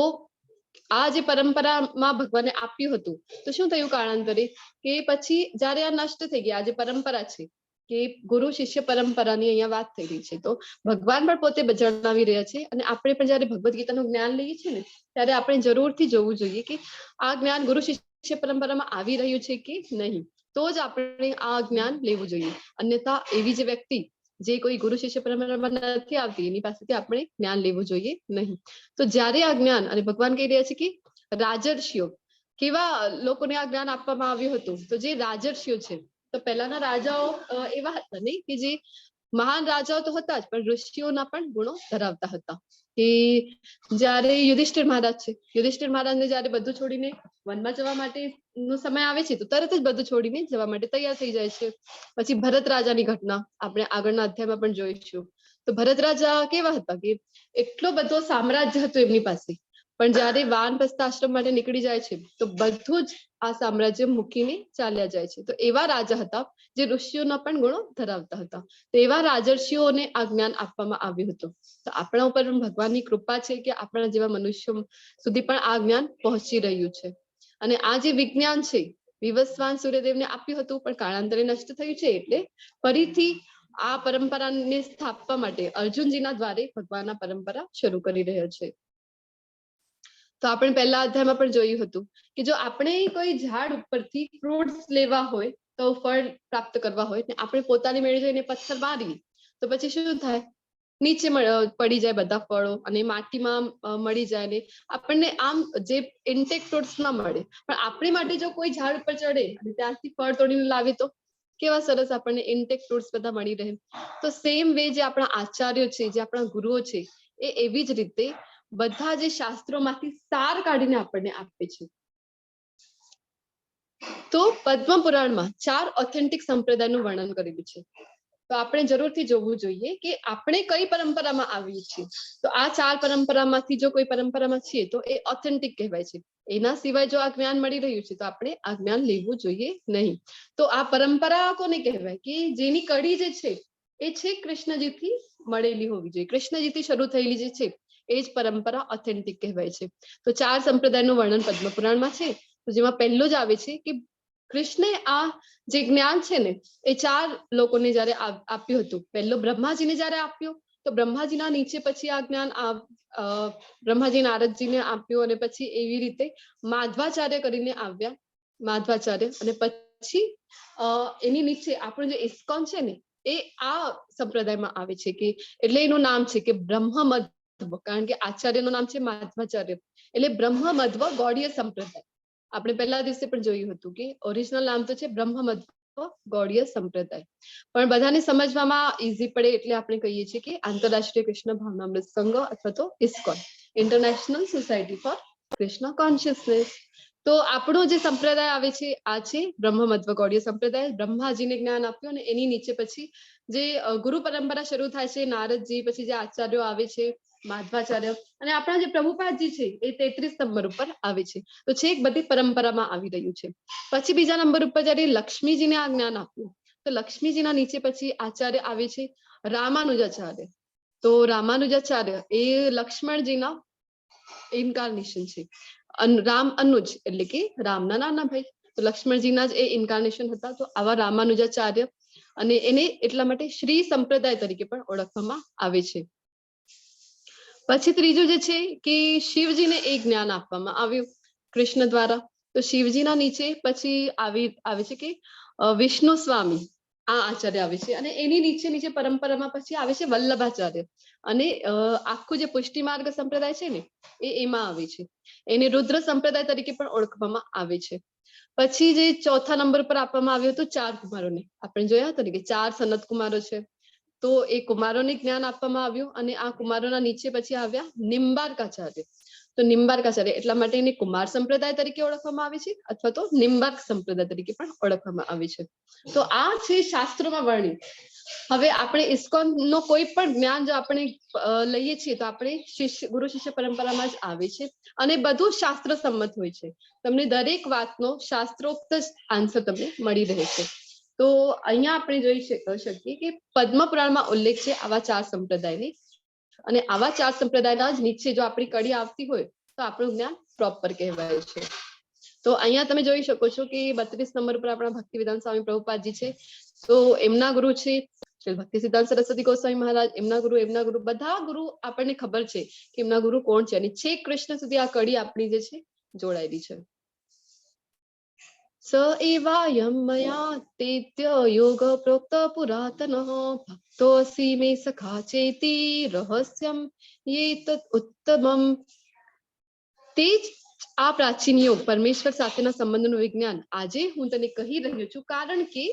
આ જે પરંપરામાં ભગવાને આપ્યું હતું તો શું થયું કાળાંતરે કે પછી જયારે આ નષ્ટ થઈ ગયા, આ જે પરંપરા છે કે ગુરુ શિષ્ય પરંપરાની અહીંયા વાત થઈ રહી છે, તો ભગવાન પણ પોતે જણાવી રહ્યા છે અને આપણે પણ જયારે ભગવદ ગીતાનું જ્ઞાન લઈએ છીએ ને ત્યારે આપણે જરૂરથી જોવું જોઈએ કે આ જ્ઞાન ગુરુ શિષ્ય પરંપરામાં આવી રહ્યું છે કે નહીં, તો જ આપણે આ જ્ઞાન લેવું જોઈએ. અન્યથા એવી જે વ્યક્તિ જે કોઈ ગુરુ શિષ્ય પરંપરામાં નથી આવતી એની પાસેથી આપણે જ્ઞાન લેવું જોઈએ નહીં. તો જ્યારે આ જ્ઞાન, અને ભગવાન કહી રહ્યા છે કે રાજર્ષિઓ કેવા લોકોને આ જ્ઞાન આપવામાં આવ્યું હતું, તો જે રાજર્ષિઓ છે તો પહેલાના રાજાઓ એવા હતા નહીં કે જે મહાન રાજાઓ તો હતા જ પણ ઋષિઓના પણ ગુણો ધરાવતા હતા. કે જયારે યુધિષ્ઠિર મહારાજ છે, યુધિષ્ઠિર મહારાજને જયારે બધું છોડીને વનમાં જવા માટે નો સમય આવે છે તો તરત જ બધું છોડીને જવા માટે તૈયાર થઈ જાય છે. પછી ભરત રાજાની ઘટના આપણે આગળના અધ્યાયમાં પણ જોઈશું. તો ભરત રાજા કેવા હતા કે એટલો બધો સામ્રાજ્ય હતું એમની પાસે, પણ જયારે વાનપ્રસ્થ આશ્રમ માટે નીકળી જાય છે તો બધું જ આ સામ્રાજ્ય મૂકીને ચાલ્યા જાય છે. તો એવા રાજા હતા જે ઋષિઓના પણ ગુણો ધરાવતા હતા. તો એવા રાજર્ષિઓને આ જ્ઞાન આપવામાં આવ્યું હતું. તો આપણા ઉપર પણ ભગવાનની કૃપા છે કે આપણા જેવા મનુષ્યો સુધી પણ આ જ્ઞાન પહોંચી રહ્યું છે. અને આ જે વિજ્ઞાન છે વિવસ્વાન સૂર્યદેવને આપ્યું હતું, પણ કાળાંતરે નષ્ટ થયું છે. એટલે ફરીથી આ પરંપરાને સ્થાપવા માટે અર્જુનજીના દ્વારે ભગવાનના પરંપરા શરૂ કરી રહ્યા છે. તો આપણે પહેલા અધ્યાયમાં પણ જોયું હતું કે જો આપણે કોઈ ઝાડ ઉપરથી ફ્રૂટ્સ લેવા હોય, તો ફળ પ્રાપ્ત કરવા હોય ને આપણે પોતાની મેળે જઈને પથ્થર મારીએ તો પછી શું થાય? નીચે પડી જાય બધા ફળો અને માટીમાં મળી જાય ને આપણને આમ જે ઇન્ટેક ફ્રૂટ્સ ના મળે. પણ આપણી માટે જો કોઈ ઝાડ ઉપર ચડે અને ત્યાંથી ફળ તોડીને લાવે તો કેવા સરસ આપણને ઇન્ટેક ફ્રૂટ્સ બધા મળી રહે. તો સેમ વે જે આપણા આચાર્યો છે, જે આપણા ગુરુઓ છે, એ એવી જ રીતે બધા જે શાસ્ત્રોમાંથી સાર કાઢીને આપણને આપે છે. તો પદ્મ પુરાણમાં 4 ઓથેન્ટિક સંપ્રદાયનું વર્ણન કરેલું છે. તો આપણે જરૂરથી જોવું જોઈએ કે આપણે કઈ પરંપરામાં આવીએ છીએ. તો આ 4 પરંપરામાંથી જો કોઈ પરંપરામાં છીએ તો એ ઓથેન્ટિક કહેવાય છે. એના સિવાય જો આ જ્ઞાન મળી રહ્યું છે તો આપણે આ જ્ઞાન લેવું જોઈએ નહીં. તો આ પરંપરા કોને કહેવાય કે જેની કડી જે છે એ છે કૃષ્ણજીથી મળેલી હોવી જોઈએ. કૃષ્ણજીથી શરૂ થયેલી જે છે એ જ પરંપરા ઓથેન્ટિક કહેવાય છે. તો 4 સંપ્રદાયનું વર્ણન પદ્મ પુરાણમાં છે. તો જેમાં પહેલું જ આવે છે કે કૃષ્ણે આ જે જ્ઞાન છે ને એ 4 લોકોને જયારે આપ્યું હતું. પહેલો બ્રહ્માજીને જયારે આપ્યું તો બ્રહ્માજીના નીચે પછી આ જ્ઞાન બ્રહ્માજી નારદજીને આપ્યું અને પછી એવી રીતે માધવાચાર્ય કરીને આવ્યા. માધવાચાર્ય અને પછી એની નીચે આપણું જે ઇસ્કોન છે ને એ આ સંપ્રદાયમાં આવે છે કે એટલે એનું નામ છે કે બ્રહ્મમધ્વ, કારણ કે આચાર્યનું નામ છે માધવાચાર્ય એટલે બ્રહ્મમધ્વ ગૌડીય સંપ્રદાય. આપણે પહેલા દિવસે પણ જોયું હતું કે ઓરિજિનલ નામ તો છે બ્રહ્મમધ્વ ગૌડીય સંપ્રદાય, પણ બધાને સમજવામાં ઈઝી પડે એટલે આપણે કહીએ છીએ કે આંતરરાષ્ટ્રીય કૃષ્ણ ભાવનામૃત સંઘ અથવા તો ISKCON, international society for Krishna consciousness. તો આપણો જે સંપ્રદાય આવે છે આ છે બ્રહ્મમધ્વ ગૌડીય સંપ્રદાય. બ્રહ્માજીને જ્ઞાન આપ્યું અને એની નીચે પછી જે ગુરુ પરંપરા શરૂ થાય છે નારદજી, પછી જે આચાર્યો આવે છે માધવાચાર્ય, અને આપણા જે પ્રભુપાદજી છે એ 33 નંબર ઉપર આવે છે. તો છેક બધી પરંપરામાં આવી રહ્યું છે. પછી બીજા નંબર ઉપર જયારે લક્ષ્મીજીને આ જ્ઞાન આપ્યું તો લક્ષ્મીજીના નીચે પછી આચાર્ય આવે છે રામાનુજાચાર્ય. તો રામાનુજાચાર્ય એ લક્ષ્મણજીના ઇન્કાર્નેશન છે. રામ અનુજ એટલે કે રામના નાના ભાઈ. તો લક્ષ્મણજીના જ એ ઇન્કાર્નેશન હતા. તો આવા રામાનુજાચાર્ય, અને એને એટલા માટે શ્રી સંપ્રદાય તરીકે પણ ઓળખવામાં આવે છે. પછી ત્રીજું જે છે કે શિવજીને એ જ્ઞાન આપવામાં આવ્યું કૃષ્ણ દ્વારા. તો શિવજીના નીચે પછી આવે છે કે વિષ્ણુ સ્વામી, આ આચાર્ય આવે છે. અને એની નીચે પરંપરામાં પછી આવે છે વલ્લભાચાર્ય, અને આખું જે પુષ્ટિ માર્ગ સંપ્રદાય છે ને એમાં આવે છે. એને રુદ્ર સંપ્રદાય તરીકે પણ ઓળખવામાં આવે છે. પછી જે ચોથા નંબર પર આપવામાં આવ્યું હતું 4 કુમારોને, આપણે જોયા હતા ને કે 4 સનત કુમારો છે. તો એ કુમારોને જ્ઞાન આપવામાં આવ્યું અને આ કુમારોના નીચે પછી આવ્યા નિમ્બાર્કાચાર્ય. તો નિમ્બાર્કાચાર્ય એટલા માટે એને કુમાર સંપ્રદાય તરીકે ઓળખવામાં આવે છે અથવા તો નિમ્બાર્ક સંપ્રદાય તરીકે પણ ઓળખવામાં આવે છે. તો આ છે શાસ્ત્રોમાં વર્ણિત. હવે આપણે ઇસ્કોન નો કોઈ પણ જ્ઞાન જો આપણે લઈએ છીએ તો આપણે ગુરુ શિષ્ય પરંપરામાં જ આવે છે અને બધું શાસ્ત્ર સંમત હોય છે. તમને દરેક વાતનો શાસ્ત્રોક્ત આન્સર તમને મળી રહે છે. તો અહીંયા આપણે જોઈ શકીએ કે પદ્મ પુરાણમાં ઉલ્લેખ છે આવા 4 સંપ્રદાયની, અને આવા 4 સંપ્રદાયના જ નીચે જો આપણી કડી આવતી હોય તો આપણું જ્ઞાન પ્રોપર કહેવાય છે. તો અહીંયા તમે જોઈ શકો છો કે 32 નંબર પર આપણા ભક્તિવેદાંત સ્વામી પ્રભુપાદજી છે. તો એમના ગુરુ છે શ્રી ભક્તિ સિદ્ધાંત સરસ્વતી ગોસ્વામી મહારાજ. એમના ગુરુ બધા ગુરુ આપણને ખબર છે કે એમના ગુરુ કોણ છે, અને છેક કૃષ્ણ સુધી આ કડી આપણી જે છે જોડાયેલી છે. સ એવાયમ મયા તેત્ય યોગ પ્રોક્ત પુરાતનઃ ભક્તોસી મે સખા ચેતી રહસ્યમ યેતત ઉત્તમમ. તે જ આ પ્રાચીન યોગ પરમેશ્વર સાથેના સંબંધનું વિજ્ઞાન આજે હું તને કહી રહ્યો છું, કારણ કે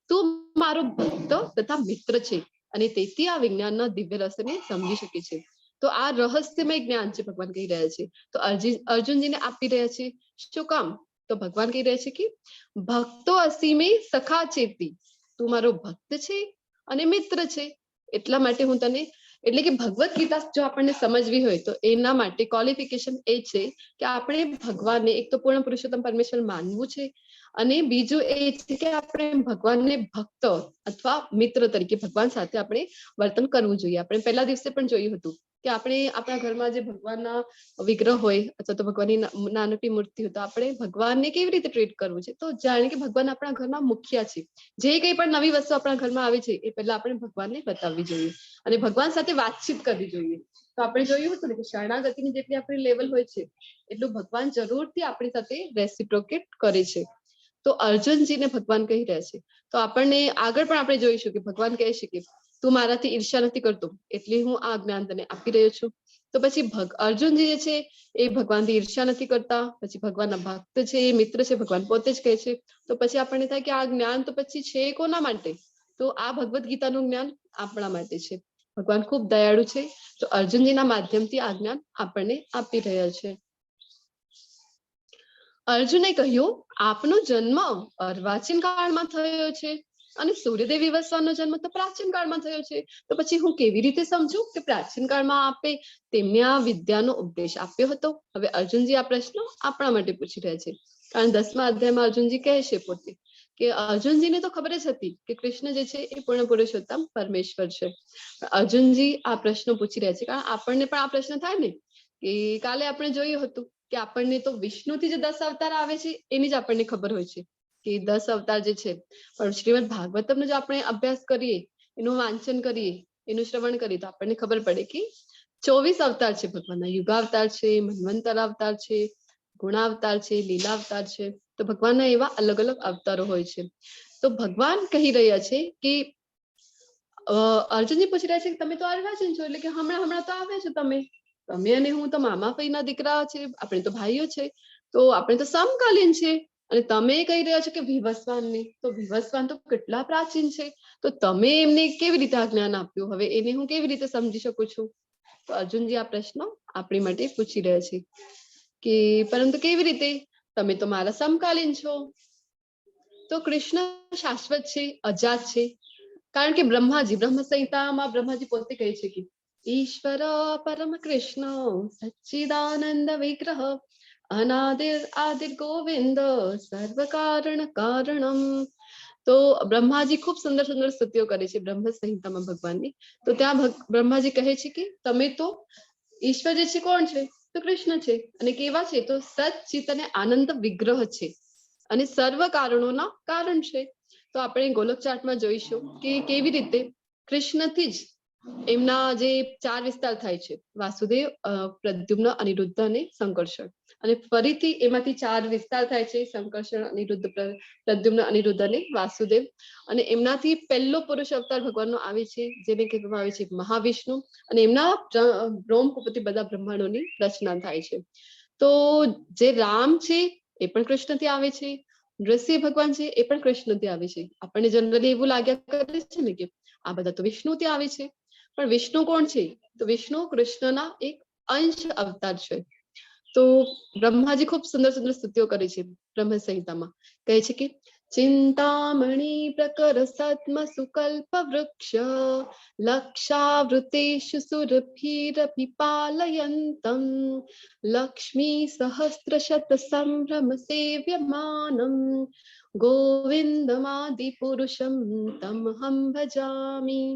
તું મારો ભક્ત તથા મિત્ર છે અને તેથી આ વિજ્ઞાનના દિવ્ય રસને સમજી શકે છે. તો આ રહસ્યમય જ્ઞાન છે ભગવાન કહી રહ્યા છે. તો અર્જુનજીને આપી રહ્યા છે. શું કામ? તો ભગવાન કહી રહ્યા છે કે ભક્તો અસીમે સખા ચેતી, તું મારો ભક્ત છે અને મિત્ર છે એટલા માટે હું તને એટલે કે ભગવદ ગીતા જો આપણને સમજવી હોય તો એના માટે ક્વોલિફિકેશન એ છે કે આપણે ભગવાનને એક તો પૂર્ણ પુરુષોત્તમ પરમેશ્વર માનવું છે, અને બીજું એ છે કે આપણે ભગવાનને ભક્ત અથવા મિત્ર તરીકે ભગવાન સાથે આપણે વર્તન કરવું જોઈએ. આપણે પહેલા દિવસે પણ જોયું હતું કે આપણે આપણા ઘરમાં જે ભગવાનના વિગ્રહ હોય અથવા તો ભગવાનની નાનકડી મૂર્તિ હોય તો આપણે ભગવાનને કેવી રીતે ટ્રીટ કરવું છે. તો જાણે કે ભગવાન આપણા ઘરના મુખ્ય છે. જે કંઈ પણ નવી વસ્તુ આપણા ઘરમાં આવે છે એ પહેલા આપણે ભગવાનને બતાવવી જોઈએ અને ભગવાન સાથે વાતચીત કરવી જોઈએ. તો આપણે જોયું હતું ને કે શરણાગતિની જેટલી આપણી લેવલ હોય છે એટલું ભગવાન જરૂરથી આપણી સાથે રેસિપ્રોકેટ કરે છે. તો અર્જુનજીને ભગવાન કહી રહ્યા છે. તો આપણને આગળ પણ આપણે જોઈશું કે ભગવાન કહે છે કે તું મારાથી ઈર્ષ્યા નથી કરતો એટલે હું આ જ્ઞાન તને આપી રહ્યો છું. તો પછી અર્જુનજી જે છે એ ભગવાનથી ઈર્ષ્યા નથી કરતા, પછી ભગવાનના ભક્ત છે, એ મિત્ર છે, ભગવાન પોતે જ કહે છે. તો પછી આપણને થાય કે આ જ્ઞાન તો પછી છે કોના માટે? તો આ ભગવદ ગીતાનું જ્ઞાન આપણા માટે છે. ભગવાન ખૂબ દયાળુ છે. તો અર્જુનજીના માધ્યમથી આ જ્ઞાન આપણને આપી રહ્યા છે. અર્જુને કહ્યું, આપનો જન્મ અર્વાચીન કાળમાં થયો છે અને સૂર્યદેવ વિવસ્વાનનો જન્મ તો પ્રાચીન કાળમાં થયો છે. તો પછી હું કેવી રીતે સમજું કે પ્રાચીન કાળમાં આપે તેમને આ વિદ્યાનો ઉપદેશ આપ્યો હતો? હવે અર્જુનજી આ પ્રશ્ન આપણા માટે પૂછી રહ્યા છે. કારણ 10મા અધ્યાયમાં અર્જુનજી કહે છે પોતે કે અર્જુનજીને તો ખબર જ હતી કે કૃષ્ણ જે છે એ પૂર્ણ પુરુષોત્તમ પરમેશ્વર છે. અર્જુનજી આ પ્રશ્ન પૂછી રહ્યા છે કારણ આપણને પણ આ પ્રશ્ન થાય ને કે કાલે આપણે જોયું હતું કે આપણને તો વિષ્ણુથી જે 10 અવતાર આવે છે એની જ આપણને ખબર હોય છે કે 10 અવતાર જે છે. પણ શ્રીમદ ભાગવતમનો જો આપણે અભ્યાસ કરીએ, એનું વાંચન કરીએ, એનું શ્રવણ કરીએ તો આપણને ખબર પડે કે 24 અવતાર છે ભગવાનના. યુગાવતાર છે, મન્વંતર અવતાર છે, ગુણાવતાર છે, લીલા અવતાર છે. તો ભગવાનના એવા અલગ અલગ અવતારો હોય છે. તો ભગવાન કહી રહ્યા છે કે અર્જુનજી પૂછી રહ્યા છે કે તમે તો અર્વાચીન છો, એટલે કે હમણાં તો આવ્યા છો તમે અને હું તો મામા ફઈના દીકરા છે, આપણે તો ભાઈઓ છે, તો આપણે તો સમકાલીન છે. અને તમે કહી રહ્યા છો કે વિવસ્વાનને, તો વિવસ્વાન તો કેટલા પ્રાચીન છે. તો તમે એમને કેવી રીતે આ જ્ઞાન આપ્યું? હવે એને હું કેવી રીતે સમજી શકું છું? તો અર્જુનજી આ પ્રશ્ન આપણી માટે પૂછી રહ્યા છે કે પરંતુ કેવી રીતે? તમે તો મારા સમકાલીન છો. તો કૃષ્ણ શાશ્વત છે, અજાત છે. કારણ કે બ્રહ્માજી બ્રહ્મ સંહિતામાં બ્રહ્માજી પોતે કહે છે કે ઈશ્વર પરમ કૃષ્ણ સચ્ચિદાનંદ વિગ્રહ અનાદિર આદિર ગોવિંદ સર્વ કારણ કારણમ. તો બ્રહ્માજી ખૂબ સુંદર સુંદર સ્તુતિઓ કરે છે બ્રહ્મ સંહિતામાં ભગવાનની. તો ત્યાં બ્રહ્માજી કહે છે કે તમે તો ઈશ્વર જે છે કોણ છે? તો કૃષ્ણ છે. અને કેવા છે? તો સચ્ચિત અને આનંદ વિગ્રહ છે અને સર્વ કારણોના કારણ છે. તો આપણે ગોલક ચાર્ટમાં જોઈશું કે કેવી રીતે કૃષ્ણથી જ એમના જે 4 વિસ્તાર થાય છે, વાસુદેવ, પ્રદ્યુમ્ન, અનિરુદ્ધ અને સંકર્ષણ. અને ફરીથી એમાંથી 4 વિસ્તાર થાય છે, સંકર્ષણ, અનિરુદ્ધ, પ્રદ્યુમ્ન, અનિરુદ્ધ અને વાસુદેવ. અને એમનાથી પહેલો પુરુષ અવતાર ભગવાનનો આવે છે જેને કહેવામાં આવે છે મહાવિષ્ણુ. અને એમના બ્રહ્મકુપથી બધા બ્રહ્માંડોની રચના થાય છે. તો જે રામ છે એ પણ કૃષ્ણથી આવે છે, નૃસિંહ ભગવાન છે એ પણ કૃષ્ણથી આવે છે. આપણને જનરલી એવું લાગ્યા કરે છે ને કે આ બધા તો વિષ્ણુથી આવે છે, પણ વિષ્ણુ કોણ છે? તો વિષ્ણુ કૃષ્ણના એક અંશ અવતાર છે. તો બ્રહ્માજી ખૂબ સુંદર સુંદર સ્તુતિઓ કરે છે બ્રહ્મ સંહિતામાં. કહે છે કે ચિંતામણી પ્રકર સત્મ સુકલ્પ વૃક્ષ લક્ષાવૃતેષુ સુરભિરપિપાલયંતમ લક્ષ્મી સહસ્રશત સંભ્રમ સેવ્યમાનમ ગોવિંદમાદિ પુરુષમ તમહમ ભજામી.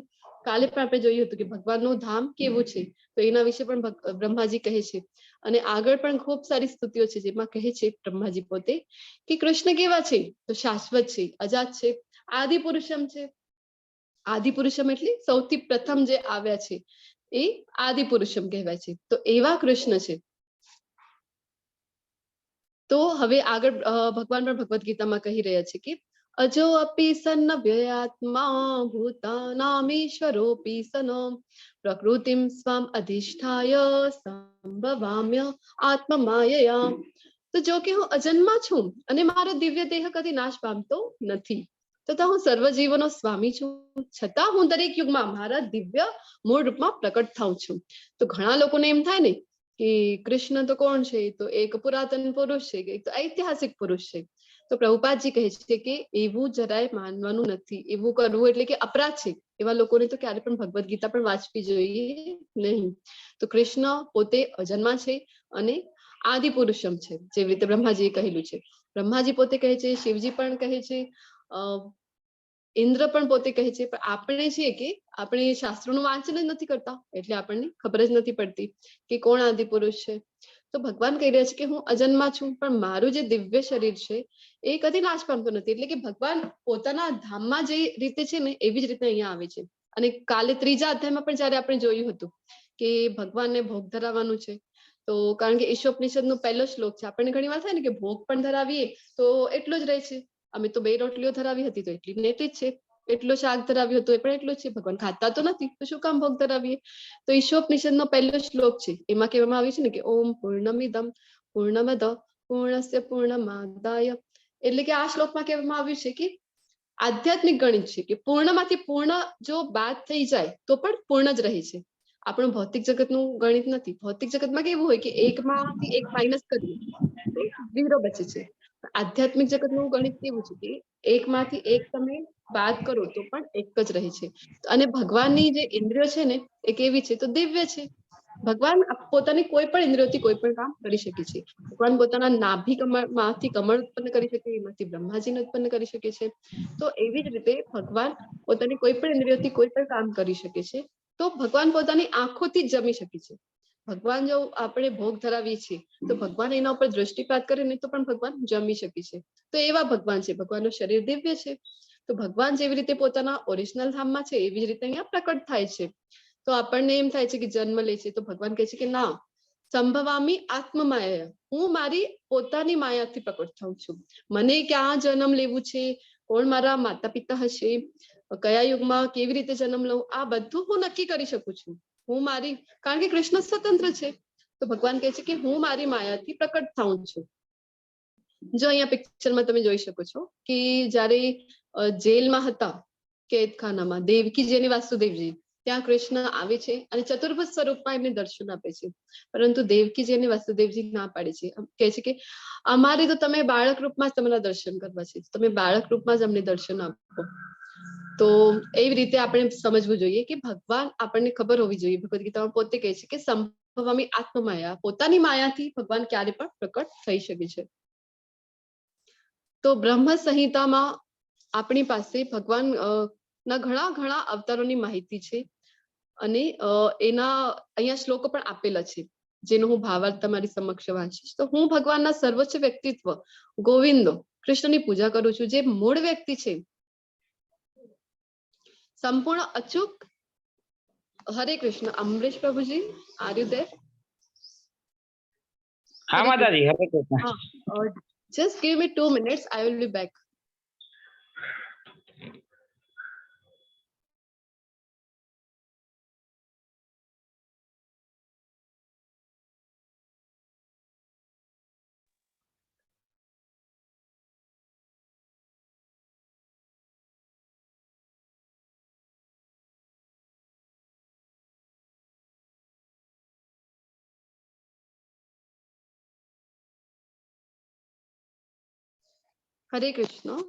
કાલે પણ આપણે જોયું હતું કે ભગવાનનું ધામ કેવું છે, તો એના વિશે પણ બ્રહ્માજી કહે છે. અને આગળ પણ ખૂબ સારી સ્તુતિઓ છે જેમાં કહે છે બ્રહ્માજી પોતે કે કૃષ્ણ કેવા છે? તો શાશ્વત છે, અજાત છે, આદિ પુરુષમ છે. આદિ પુરુષમ એટલે સૌથી પ્રથમ જે આવ્યા છે એ આદિ પુરુષમ કહેવાય છે. તો એવા કૃષ્ણ છે. તો હવે આગળ ભગવાન પણ ભગવદ ગીતામાં કહી રહ્યા છે કે અજો અપી સન્ન વ્યયાત્મા ભૂતાનામીશ્વરોપી સન પ્રકૃતિમ સ્વામ અધિષ્ઠાય સંભવામ્ય આત્મમાયયા. તો જો કે હું અજન્મા છું અને મારો દિવ્ય દેહ કદી નાશ પામતો નથી, તથા હું સર્વ જીવોનો સ્વામી છું, છતાં હું દરેક યુગમાં મારા દિવ્ય મૂળ રૂપમાં પ્રકટ થાઉં છું. તો ઘણા લોકોને એમ થાય ને કે કૃષ્ણ તો કોણ છે? તો એક પુરાતન પુરુષ છે, એક તો ઐતિહાસિક પુરુષ છે. તો પ્રભુપાદજી કહે છે કે એવું જરાય માનવાનું નથી, એવું કરવું એટલે કે અપરાધ છે. એવા લોકોને તો ક્યારે પણ ભગવદ ગીતા પણ વાંચવી જોઈએ નહીં. તો કૃષ્ણ પોતે અજન્મા છે અને આદિ પુરુષમ છે, જેવી રીતે બ્રહ્માજીએ કહેલું છે. બ્રહ્માજી પોતે કહે છે, શિવજી પણ કહે છે, ઇન્દ્ર પણ પોતે કહે છે. પણ આપણે છીએ કે આપણે શાસ્ત્રોનું વાંચન જ નથી કરતા, એટલે આપણને ખબર જ નથી પડતી કે કોણ આદિ પુરુષ છે. તો ભગવાન કહી રહ્યા છે કે હું અજન્મા છું, પણ મારું જે દિવ્ય શરીર છે એ કદી નાશ પામતું નથી. એટલે કે ભગવાન પોતાના ધામમાં જે રીતે છે ને એવી જ રીતે અહીંયા આવે છે. અને કાલે 3જા અધ્યાયમાં પણ જયારે આપણે જોયું હતું કે ભગવાનને ભોગ ધરાવવાનું છે, તો કારણ કે ઈશોપનિષદનો પહેલો શ્લોક છે. આપણને ઘણી વાર થાય ને કે ભોગ પણ ધરાવીએ તો એટલો જ રહે છે. અમે તો 2 રોટલીઓ ધરાવી હતી તો એટલી ને એટલી જ છે, એટલો શાક ધરાવ્યો હતો એ પણ એટલો જ છે. ભગવાન ખાતા તો નથી તો શું કામ ભોગ ધરાવીએ? તો ઈશોપનિષદનો પહેલો શ્લોક છે, એમાં કહેવામાં આવ્યું છે ને કે ઓમ પૂર્ણમિદમ પૂર્ણમદ પૂર્ણસ્ય પૂર્ણમાદાય. એટલે કે આ શ્લોકમાં કહેવામાં આવ્યું છે કે આધ્યાત્મિક ગણિત છે કે પૂર્ણમાંથી પૂર્ણ જો બાદ થઈ જાય તો પણ પૂર્ણ જ રહે છે. આપણું ભૌતિક જગતનું ગણિત નથી. ભૌતિક જગતમાં કેવું હોય કે 1માંથી 1 માઇનસ કરીએ તો 0 બચે છે. આધ્યાત્મિક જગતનું ગણિત કેવું છે કે 1માંથી 1 તમે બાદ કરો તો પણ 1 જ રહે છે. અને ભગવાનની જે ઇન્દ્રિયો છે ને એ કેવી છે તો દિવ્ય છે. ભગવાન પોતાની કોઈ પણ ઇન્દ્રિયોથી કોઈ પણ કામ કરી શકે છે. ભગવાન પોતાના નાભી કમળમાંથી કમળ ઉત્પન્ન કરી શકે, એમાંથી બ્રહ્માજીને ઉત્પન્ન કરી શકે છે. તો એવી જ રીતે ભગવાન પોતાની કોઈ પણ ઇન્દ્રિયોથી કોઈ પણ કામ કરી શકે છે. તો ભગવાન પોતાની આંખોથી જ જમી શકે છે. ભગવાન જો આપણે ભોગ ધરાવીએ છીએ તો ભગવાન એના ઉપર દ્રષ્ટિપાત કરે ને તો પણ ભગવાન જમી શકે છે. તો એવા ભગવાન છે. ભગવાનનું શરીર દિવ્ય છે. તો ભગવાન જેવી રીતે પોતાના ઓરિજિનલ ધામમાં છે એવી જ રીતે અહીંયા પ્રકટ થાય છે. તો આપણને એમ થાય છે કે જન્મ લે છે, તો ભગવાન કહે છે કે ના, સંભવામી આત્મમાયા, હું મારી પોતાની માયાથી પ્રકટ થાઉં છું. મને ક્યાં જન્મ લેવું છે, કોણ મારા માતા પિતા હશે, કયા યુગમાં કેવી રીતે જન્મ લઉં, આ બધું હું નક્કી કરી શકું છું. હું મારી, કારણ કે કૃષ્ણ સ્વતંત્ર છે. તો ભગવાન કહે છે કે હું મારી માયાથી પ્રકટ થાઉં છું. જો અહીંયા પિક્ચરમાં તમે જોઈ શકો છો કે જયારે જેલમાં હતા કેદખાનામાં, દેવકીજી અને વાસુદેવજી, ત્યાં કૃષ્ણ આવે છે અને ચતુર્ભુજ સ્વરૂપમાં એમને દર્શન આપે છે. પરંતુ દેવકીજી અને વાસુદેવજી ના પાડે છે, કહે છે કે અમારે તો તમે બાળક રૂપમાં જ તમારા દર્શન કરવા છે, તમે બાળક રૂપમાં જ અમને દર્શન આપો. તો એવી રીતે આપણે સમજવું જોઈએ કે ભગવાન, આપણને ખબર હોવી જોઈએ, ભગવદ ગીતામાં પોતે કહે છે કે સંભવામી આત્મમાયા, પોતાની માયાથી ભગવાન ક્યારે પણ પ્રકટ થઈ શકે છે. તો બ્રહ્મ સંહિતામાં આપણી પાસે ભગવાન ના ઘણા અવતારોની માહિતી છે. અને એના અહીંયા શ્લોકો પણ આપેલા છે જેનો હું ભાવાર્થ તમારી સમક્ષ વાંચીશ. તો હું ભગવાનના સર્વોચ્ચ વ્યક્તિત્વ ગોવિંદ કૃષ્ણની પૂજા કરું છું, જે મૂળ વ્યક્તિ છે, સંપૂર્ણ અચૂક. હરે કૃષ્ણ. અમરીશ પ્રભુજી, આર યુ ધેર? હા માતાજી, હરે Krishna. Just give me 2 minutes, I will be back. હરે કૃષ્ણ.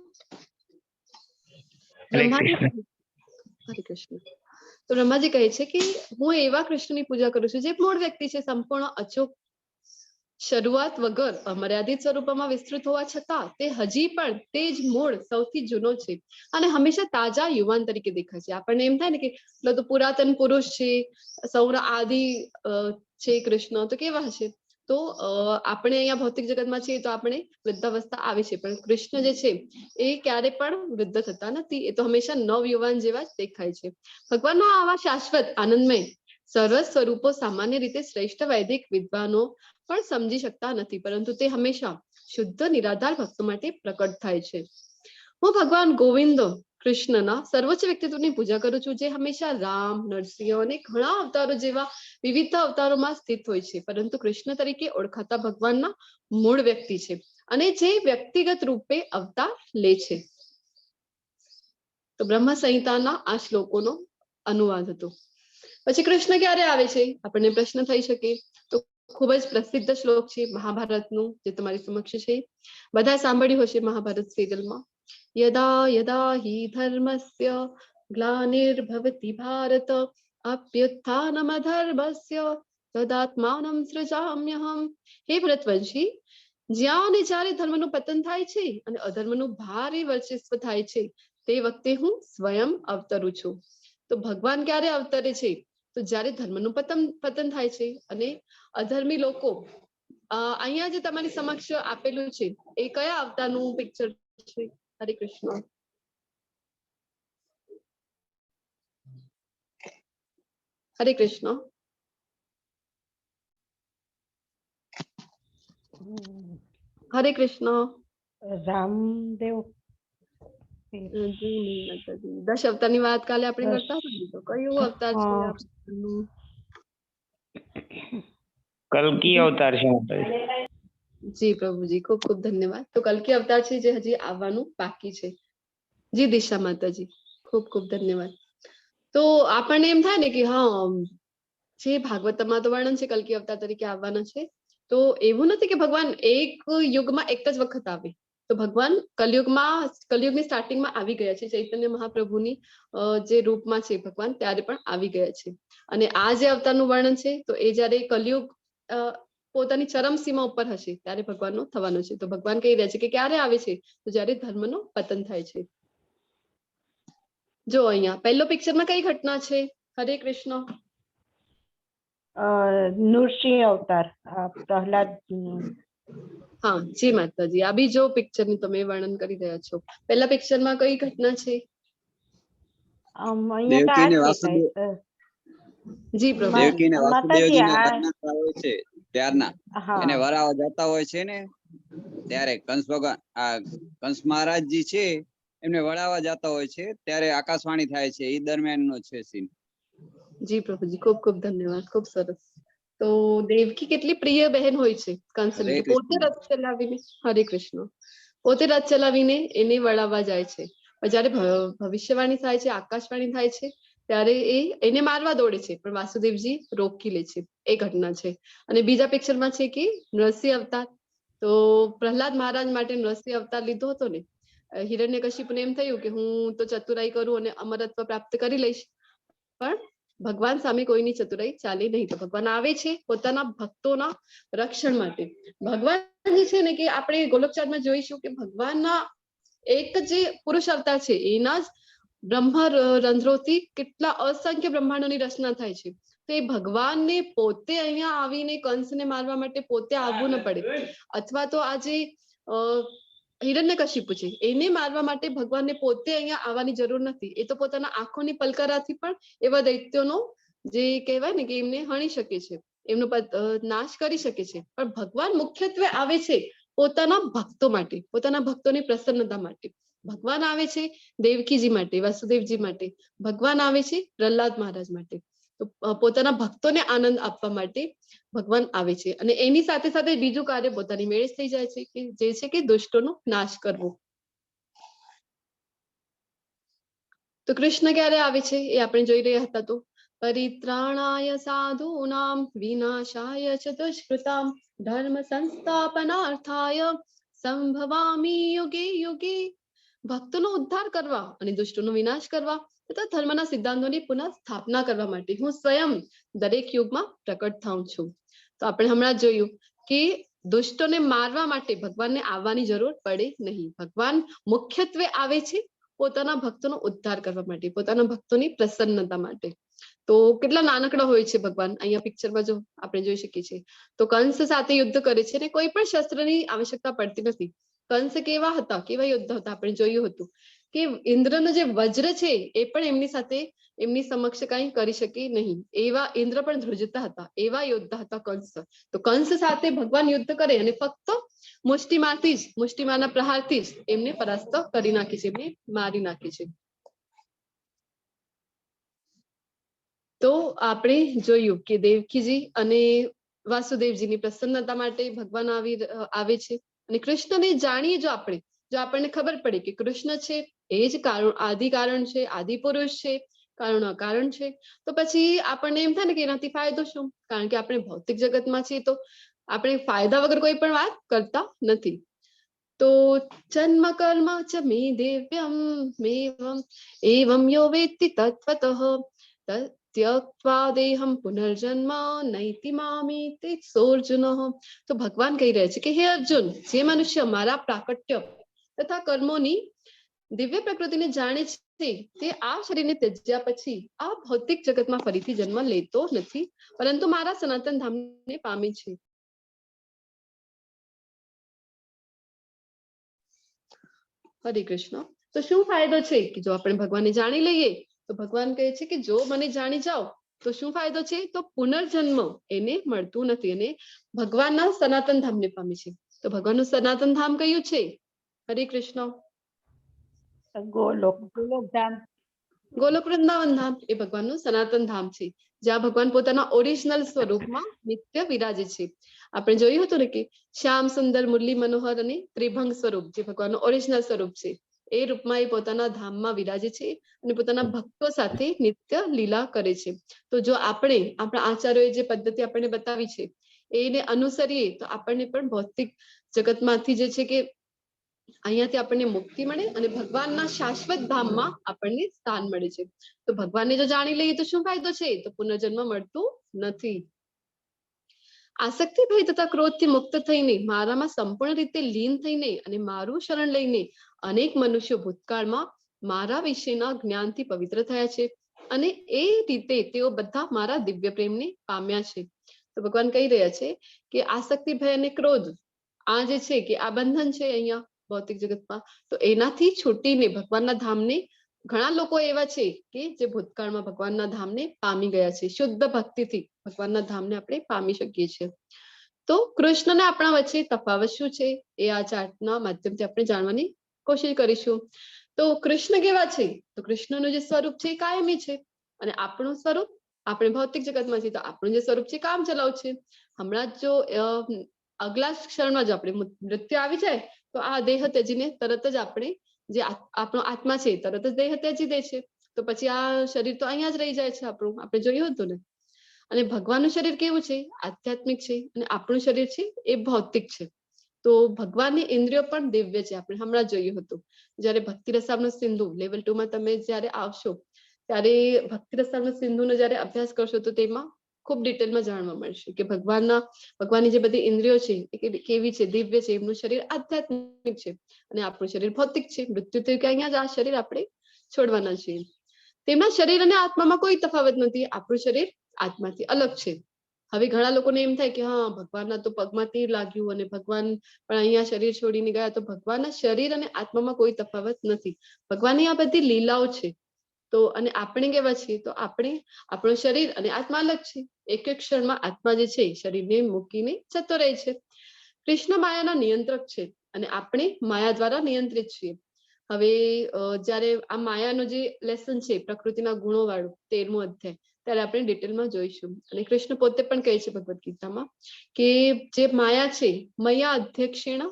હરે કૃષ્ણ. તો બ્રહ્માજી કહે છે કે હું એવા કૃષ્ણની પૂજા કરું છું જે મૂળ વ્યક્તિ છે, સંપૂર્ણ અચૂક, શરૂઆત વગર, અમર્યાદિત સ્વરૂપમાં વિસ્તૃત હોવા છતાં તે હજી પણ તે જ મૂળ સૌથી જૂનો છે અને હંમેશા તાજા યુવાન તરીકે દેખાય છે. આપણને એમ થાય ને કે તો પુરાતન પુરુષ છે, સૌના આદિ છે કૃષ્ણ, તો કેવા હશે? તો આપણે અહીંયા ભૌતિક જગતમાં છીએ તો આપણે વૃદ્ધાવસ્થા આવે છે, પણ કૃષ્ણ જે છે એ ક્યારે પણ વૃદ્ધ થતા નથી. એ તો હંમેશા નવયુવાન જેવા જ દેખાય છે. ભગવાનના આવા શાશ્વત આનંદમય સર્વ સ્વરૂપો સામાન્ય રીતે શ્રેષ્ઠ વૈદિક વિદ્વાનો પણ સમજી શકતા નથી, પરંતુ તે હંમેશા શુદ્ધ નિરાધાર ભક્તો માટે પ્રકટ થાય છે. હું ભગવાન ગોવિંદ કૃષ્ણના સર્વોચ્ચ વ્યક્તિત્વની પૂજા કરું છું, જે હંમેશા રામ, નરસિંહ અને ઘણા અવતારો જેવા વિવિધ અવતારોમાં સ્થિત હોય છે, પરંતુ કૃષ્ણ તરીકે ઓળખાતા ભગવાનના મૂળ વ્યક્તિ છે અને જે વ્યક્તિગત રૂપે અવતાર લે છે. તો બ્રહ્મ સંહિતાના આ શ્લોકોનો અનુવાદ હતો. પછી કૃષ્ણ ક્યારે આવે છે આપણને પ્રશ્ન થઈ શકે. તો ખૂબ જ પ્રસિદ્ધ શ્લોક છે મહાભારતનું, જે તમારી સમક્ષ છે. બધા સાંભળ્યું હશે મહાભારત સિરિયલમાં. યદા યદા હિ ધર્મસ્ય ગ્લાનિર્ભવતિ ભારત અભ્યુત્થાનમધર્મસ્ય તદાત્માનમ સૃજામ્યહમ. હે ભરતવંશી, જ્યાં અને જ્યારે ધર્મનું પતન થાય છે અને અધર્મનું ભારે વર્ચસ્વ થાય છે, તે વખતે હું સ્વયં અવતરું છું. તો ભગવાન ક્યારે અવતરે છે? તો જ્યારે ધર્મનું પતન થાય છે અને અધર્મી લોકો, અહીંયા જે તમારી સમક્ષ આપેલું છે એ કયા અવતારનું પિક્ચર છે? હરે કૃષ્ણ. હરે કૃષ્ણ. હરે કૃષ્ણ. રામદેવ. દશ અવતારની વાત કાલે આપણે કરતા હતા, તો કયું અવતાર છે આ ભગવાનનું? કલ્કી અવતાર છે માતાજી. જી પ્રભુજી, ખૂબ ખૂબ ધન્યવાદ. તો કલ્કી અવતાર છે જે હજી આવવાનું બાકી છે. જી દિશા માતાજી, ખૂબ ખૂબ ધન્યવાદ. તો આપણને એમ થાય ને કે હા, જે ભાગવતમાં તો વર્ણન છે કલ્કી અવતાર તરીકે આવવાના છે. તો એવું નથી કે ભગવાન એક યુગમાં એક જ વખત આવે. તો ભગવાન કલયુગની સ્ટાર્ટિંગમાં આવી ગયા છે. ચૈતન્ય મહાપ્રભુની જે રૂપમાં છે ભગવાન, ત્યારે પણ આવી ગયા છે. અને આ જે અવતારનું વર્ણન છે, તો એ જયારે કલયુગ પોતાની ચરમસીમા ઉપર હશે ત્યારે ભગવાનનો થવાનો છે. તો ભગવાન કહી રહ્યા છે કે ક્યારે આવે છે? તો જ્યારે ધર્મનું પતન થાય છે. જો અહીંયા પહેલો પિક્ચરમાં કઈ ઘટના છે? હરે કૃષ્ણ. નૃસિંહ અવતાર, પ્રહલાદ. હા જી માતાજી, આ બી જો પિક્ચર નું તમે વર્ણન કરી રહ્યા છો. પહેલા પિક્ચરમાં કઈ ઘટના છે? દેવકીને વાસુદેવ, જી પ્રભુ. દેવકીને માતાજી વાસુદેવજીના લગ્ન થયા હોય છે ત્યારના એને વરાવા જતા હોય છે ને, ત્યારે કંસ ભગવાન, કંસ મહારાજજી છે એમને વળાવવા જતા હોય છે, ત્યારે આકાશવાણી થાય છે. એ દરમિયાનનો છે સીન. જી પ્રભુજી, ખૂબ ખૂબ ધન્યવાદ. ખૂબ સરસ. તો દેવકી કેટલી પ્રિય બહેન હોય છે કંસની. પોતે રથ ચલાવીને, હરે કૃષ્ણ, પોતે રથ ચલાવીને એને વળાવવા જાય છે. જયારે ભવિષ્યવાણી થાય છે, આકાશવાણી થાય છે, ત્યારે એને મારવા દોડે છે, પણ વાસુદેવજી રોકી લે છે. એ ઘટના છે. અને બીજા પિક્ચરમાં છે કે નરસિંહ અવતાર. તો પ્રહલાદ મહારાજ માટે નરસિંહ અવતાર લીધો હતો ને, હિરણ્યકશિપુને એમ થયું કે હું તો ચતુરાઈ કરું અને અમરત્વ પ્રાપ્ત કરી લઈશ, પણ ભગવાન સામે કોઈની ચતુરાઈ ચાલે નહીં. તો ભગવાન આવે છે પોતાના ભક્તોના રક્ષણ માટે. ભગવાન જે છે ને, કે આપણે ગોલોકચાર્ટમાં જોઈશું કે ભગવાનના એક જે પુરુષ અવતાર છે, એના જ બ્રહ્મ રંધ્રોથી કેટલા અસંખ્ય બ્રહ્માંડોની રચના થાય છે. તો એ ભગવાનને પોતે અહીંયા આવીને કંસને મારવા માટે પોતે આવવું ન પડે, અથવા તો આ જે હિરણ્યકશિપુ છે એને મારવા માટે ભગવાનને પોતે અહીંયા આવવાની જરૂર નથી. એ તો પોતાના આંખોની પલકારાથી પણ એવા દૈત્યોનો જે કહેવાય ને કે એમને હણી શકે છે, એમનો નાશ કરી શકે છે. પણ ભગવાન મુખ્યત્વે આવે છે પોતાના ભક્તો માટે, પોતાના ભક્તોની પ્રસન્નતા માટે. ભગવાન આવે છે દેવકીજી માટે, વાસુદેવજી માટે. ભગવાન આવે છે પ્રહલાદ મહારાજ માટે. તો પોતાના ભક્તોને આનંદ આપવા માટે ભગવાન આવે છે. અને એની સાથે સાથે બીજું કાર્ય પોતાની મેળે થઈ જાય છે, કે જે છે કે દુષ્ટોનો નાશ કરવો. તો કૃષ્ણ ક્યારે આવે છે એ આપણે જોઈ રહ્યા હતા. તો પરિત્રાણાય સાધૂનામ વિનાશાય ચ દુષ્કૃતામ ધર્મ સંસ્થાપનાર્થાય સંભવામી યુગે યુગે. ભક્તોનો ઉદ્ધાર કરવા અને દુષ્ટોનો વિનાશ કરવા તથા ધર્મના સિદ્ધાંતોની પુનઃ સ્થાપના કરવા માટે હું સ્વયં દરેક યુગમાં પ્રકટ થાઉં છું. તો આપણે હમણાં જોયું કે દુષ્ટોને મારવા માટે ભગવાનને આવવાની જરૂર પડે નહીં. ભગવાન મુખ્યત્વે આવે છે પોતાના ભક્તોનો ઉદ્ધાર કરવા માટે, પોતાના ભક્તોની પ્રસન્નતા માટે. તો કેટલા નાનકડા હોય છે ભગવાન. અહીંયા પિક્ચરમાં જો આપણે જોઈ શકીએ છીએ, તો કંસ સાથે યુદ્ધ કરે છે ને કોઈ પણ શસ્ત્રની આવશ્યકતા પડતી નથી. કંસ કેવા હતા, કેવા યોદ્ધા હતા, આપણે જોયું હતું કે ઇન્દ્રનો જે વજ્ર છે એ પણ એમની સાથે એમની સમક્ષ કઈ કરી શકે નહીં. એવા ઇન્દ્ર પણ ધ્રુજતા હતા, એવા યોદ્ધા હતા કંસ. તો કંસ સાથે ભગવાન યુદ્ધ કરે અને ફક્ત મુષ્ટિમાના પ્રહારથી જ એમને પરાસ્ત કરી નાખે છે, એમને મારી નાખે છે. તો આપણે જોયું કે દેવકીજી અને વાસુદેવજીની પ્રસન્નતા માટે ભગવાન આવે છે. અને કૃષ્ણને જાણીએ જો આપણને ખબર પડે કે કૃષ્ણ છે એ જ આદિ કારણ છે, આદિ પુરુષ છે, કારણ અકારણ છે. તો પછી આપણને એમ થાય ને કે એનાથી ફાયદો શું, કારણ કે આપણે ભૌતિક જગતમાં છીએ તો આપણે ફાયદા વગર કોઈ પણ વાત કરતા નથી. તો જન્મ કર્મ ચ મે દિવ્યમ મેવમ એવમ યો વેત્તિ તત્વતઃ त्यक्त्वा देहम पुनर्जन्म नैति मामेति सोऽर्जुनः. તો ભગવાન કહી રહ્યા છે કે હે અર્જુન, જે મનુષ્ય મારા પ્રાકટ્ય તથા કર્મોની દિવ્ય પ્રકૃતિને જાણે છે તે આ શરીરને ત્યજ્યા પછી આ ભૌતિક જગતમાં ફરીથી જન્મ લેતો નથી, પરંતુ મારા સનાતન ધામને પામે છે. હરે કૃષ્ણ. તો શું ફાયદો છે કે જો આપણે ભગવાનને જાણી લઈએ, તો ભગવાન કહે છે કે જો મને જાણી જાઓ તો શું ફાયદો છે, તો પુનર્જન્મ એને મળતું નથી અને ભગવાનના સનાતન ધામને પામે છે. તો ભગવાનનું સનાતન ધામ કયું છે? હરે કૃષ્ણ. ગોલોક ધામ. ગોલોક વૃંદાવન ધામ એ ભગવાનનું સનાતન ધામ છે, જ્યાં ભગવાન પોતાના ઓરિજિનલ સ્વરૂપમાં નિત્ય વિરાજે છે. આપણે જોયું હતું ને કે શ્યામ સુંદર મુરલી મનોહર અને ત્રિભંગ સ્વરૂપ જે ભગવાનનું ઓરિજિનલ સ્વરૂપ છે, એ રૂપમાં એ પોતાના ધામમાં વિરાજે છે અને પોતાના ભક્તો સાથે નિત્ય લીલા કરે છે. તો જો આપણે આપણા આચાર્યોએ જે પદ્ધતિ આપણને બતાવી છે એને અનુસરીએ તો આપણને પણ ભૌતિક જગતમાંથી જે છે કે અહીંયાથી આપણને મુક્તિ મળે અને ભગવાનના શાશ્વત ધામમાં આપણને સ્થાન મળે છે. તો ભગવાનને જો જાણી લઈએ તો શું ફાયદો છે, તો પુનર્જન્મ મળતું નથી. આસક્તિ ભય તથા ક્રોધથી મુક્ત થઈને મારામાં સંપૂર્ણ રીતે લીન થઈને અને મારું શરણ લઈને અનેક મનુષ્યો ભૂતકાળમાં મારા વિશેના જ્ઞાનથી પવિત્ર થયા છે અને એ રીતે તેઓ બધા મારા દિવ્ય પ્રેમને પામ્યા છે. તો ભગવાન કહી રહ્યા છે કે આસક્તિ ભય અને ક્રોધ આ જે છે કે આ બંધન છે અહીંયા ભૌતિક જગતમાં, તો એનાથી છૂટીને ભગવાનના ધામને ઘણા લોકો એવા છે કે જે ભૂતકાળમાં ભગવાનના ધામને પામી ગયા છે. શુદ્ધ ભક્તિથી ભગવાનના ધામને આપણે પામી શકીએ છીએ. તો કૃષ્ણને આપણા વચ્ચે તફાવત શું છે એ આ ચાર્ટના માધ્યમથી આપણે જાણવાની કોશિશ કરીશું. તો કૃષ્ણ કેવા છે, તો કૃષ્ણનું જે સ્વરૂપ છે એ કાયમી છે અને આપણું સ્વરૂપ આપણે ભૌતિક જગતમાં છીએ તો આપણું જે સ્વરૂપ છે કામ ચલાવ છે. હમણાં જો અગલા ક્ષણમાં જ આપણે મૃત્યુ આવી જાય તો આ દેહ ત્યજીને તરત જ આપણે જે આપણો આત્મા છે તરત જ દેહ ત્યજી દે છે. તો પછી આ શરીર તો અહીંયા જ રહી જાય છે આપણું, આપણે જોયું હતું ને. અને ભગવાનનું શરીર કેવું છે, આધ્યાત્મિક છે અને આપણું શરીર છે એ ભૌતિક છે. તો ભગવાનની ઇન્દ્રિયો પણ દિવ્ય છે. આપણે હમણાં જોયું હતું જયારે ભક્તિ રસામૃત સિંધુ લેવલ 2 માં તમે જયારે આવશો ત્યારે ભક્તિ રસામૃત સિંધુનો જયારે અભ્યાસ કરશો તો તેમાં ખૂબ ડિટેલમાં જાણવા મળશે કે ભગવાનની જે બધી ઇન્દ્રિયો છે એ કેવી છે, દિવ્ય છે. એમનું શરીર આધ્યાત્મિક છે અને આપણું શરીર ભૌતિક છે. મૃત્યુ થયું કે અહીંયા જ આ શરીર આપણે છોડવાના છીએ. તેમના શરીર અને આત્મામાં કોઈ તફાવત નથી. આપણું શરીર આત્માથી અલગ છે. હવે ઘણા લોકોને એમ થાય કે હા ભગવાનના તો પગમાં તીર લાગ્યું અને ભગવાન પણ અહીંયા શરીર છોડીને ગયા, તો ભગવાનના શરીર અને આત્મામાં કોઈ તફાવત નથી. ભગવાનની આ બધી લીલાઓ છે. તો અને આપણે કેવા છીએ, તો આપણે આપણું શરીર અને આત્મા અલગ છે. એક એક ક્ષણમાં આત્મા જે છે શરીરને મૂકીને જતો રહે છે. કૃષ્ણ માયાના નિયંત્રક છે અને આપણે માયા દ્વારા નિયંત્રિત છીએ. હવે જયારે આ માયાનો જે લેસન છે પ્રકૃતિના ગુણો વાળું 13મો અધ્યાય, ત્યારે આપણે ડિટેલમાં જોઈશું. અને કૃષ્ણ પોતે પણ કહે છે ભગવદ ગીતામાં કે જે માયા છે મયા અધ્યક્ષેણ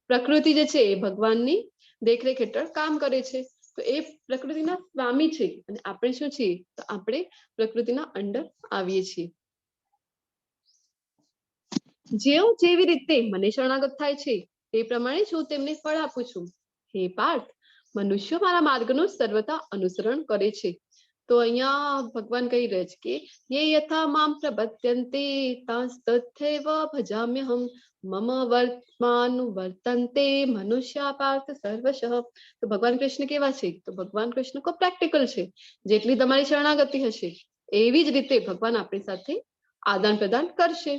પ્રકૃતિ જે છે એ ભગવાનની દેખરેખ હેઠળ કામ કરે છે. તો એ પ્રકૃતિના સ્વામી છે અને આપણે શું છીએ, તો આપણે પ્રકૃતિના અંડર આવીએ છીએ. જેઓ જેવી રીતે મને શરણાગત થાય છે તે પ્રમાણે હું તેમને ફળ આપું છું. હે પાર્થ, મનુષ્યો મારા માર્ગનું સર્વથા અનુસરણ કરે છે. તો અહીંયા ભગવાન કહી રહ્યા છે કે યે યથા મામ પ્રપદ્યન્તે તથૈવ ભજામ્યહમ મમ વર્તમાનુવર્તન્તે મનુષ્યા પાર્થ સર્વશઃ. તો ભગવાન કૃષ્ણ કેવા છે, તો ભગવાન કૃષ્ણ ખૂબ પ્રેક્ટિકલ છે. જેટલી તમારી શરણાગતિ હશે એવી જ રીતે ભગવાન આપણી સાથે આદાન પ્રદાન કરશે.